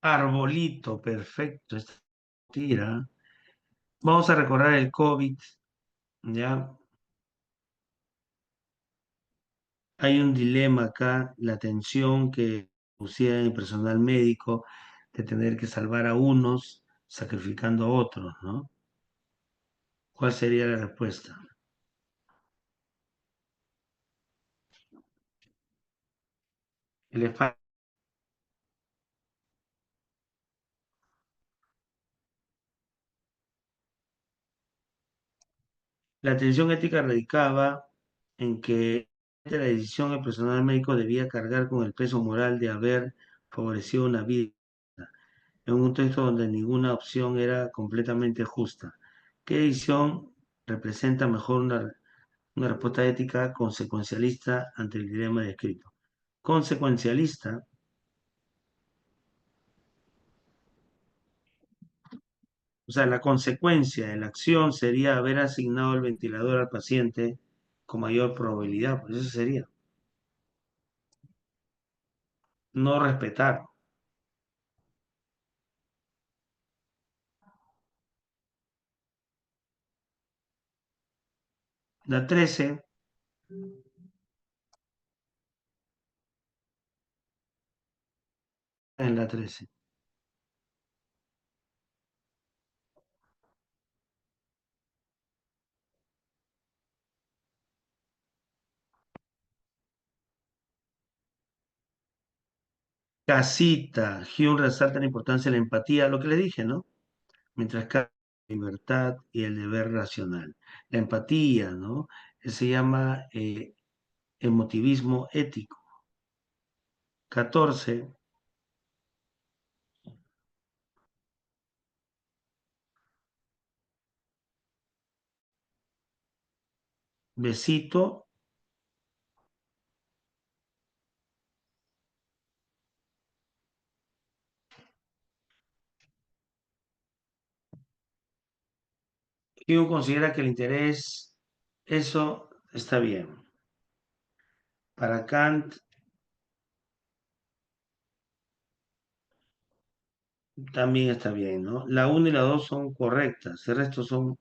arbolito, perfecto. Está Tira. Vamos a recordar el COVID, ¿ya? Hay un dilema acá, la tensión que pusieron en el personal médico de tener que salvar a unos sacrificando a otros, ¿no? ¿Cuál sería la respuesta? El La tensión ética radicaba en que la decisión del personal médico debía cargar con el peso moral de haber favorecido una vida en un texto donde ninguna opción era completamente justa. ¿Qué decisión representa mejor una respuesta ética consecuencialista ante el dilema descrito? Consecuencialista, o sea, la consecuencia de la acción sería haber asignado el ventilador al paciente con mayor probabilidad, pues eso sería no respetar. La 13, en la 13. Casita, Hume resalta la importancia de la empatía, lo que le dije, ¿no? Mientras que la libertad y el deber racional. La empatía, ¿no? Se llama emotivismo ético. 14, besito. Hume considera que el interés, eso está bien. Para Kant también está bien, ¿no? La 1 y la 2 son correctas, el resto son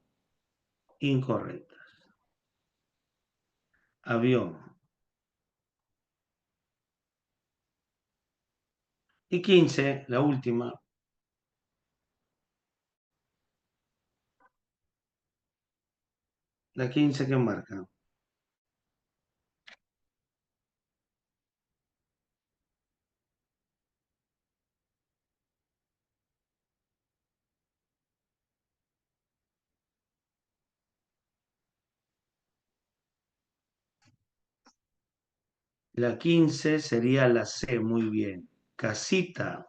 incorrectas. Avión. Y 15, la última. La 15 que marca. La 15 sería la C, muy bien. Casita.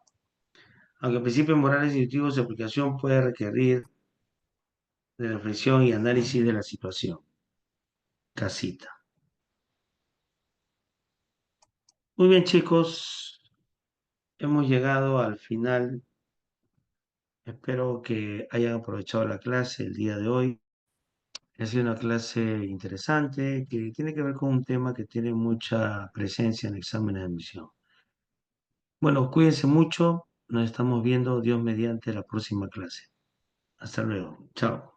Aunque el principio moral es intuitivo, su aplicación puede requerir de reflexión y análisis de la situación. Casita. Muy bien, chicos. Hemos llegado al final. Espero que hayan aprovechado la clase el día de hoy. Ha sido una clase interesante que tiene que ver con un tema que tiene mucha presencia en exámenes de admisión. Bueno, cuídense mucho. Nos estamos viendo, Dios mediante, la próxima clase. Hasta luego. Chao.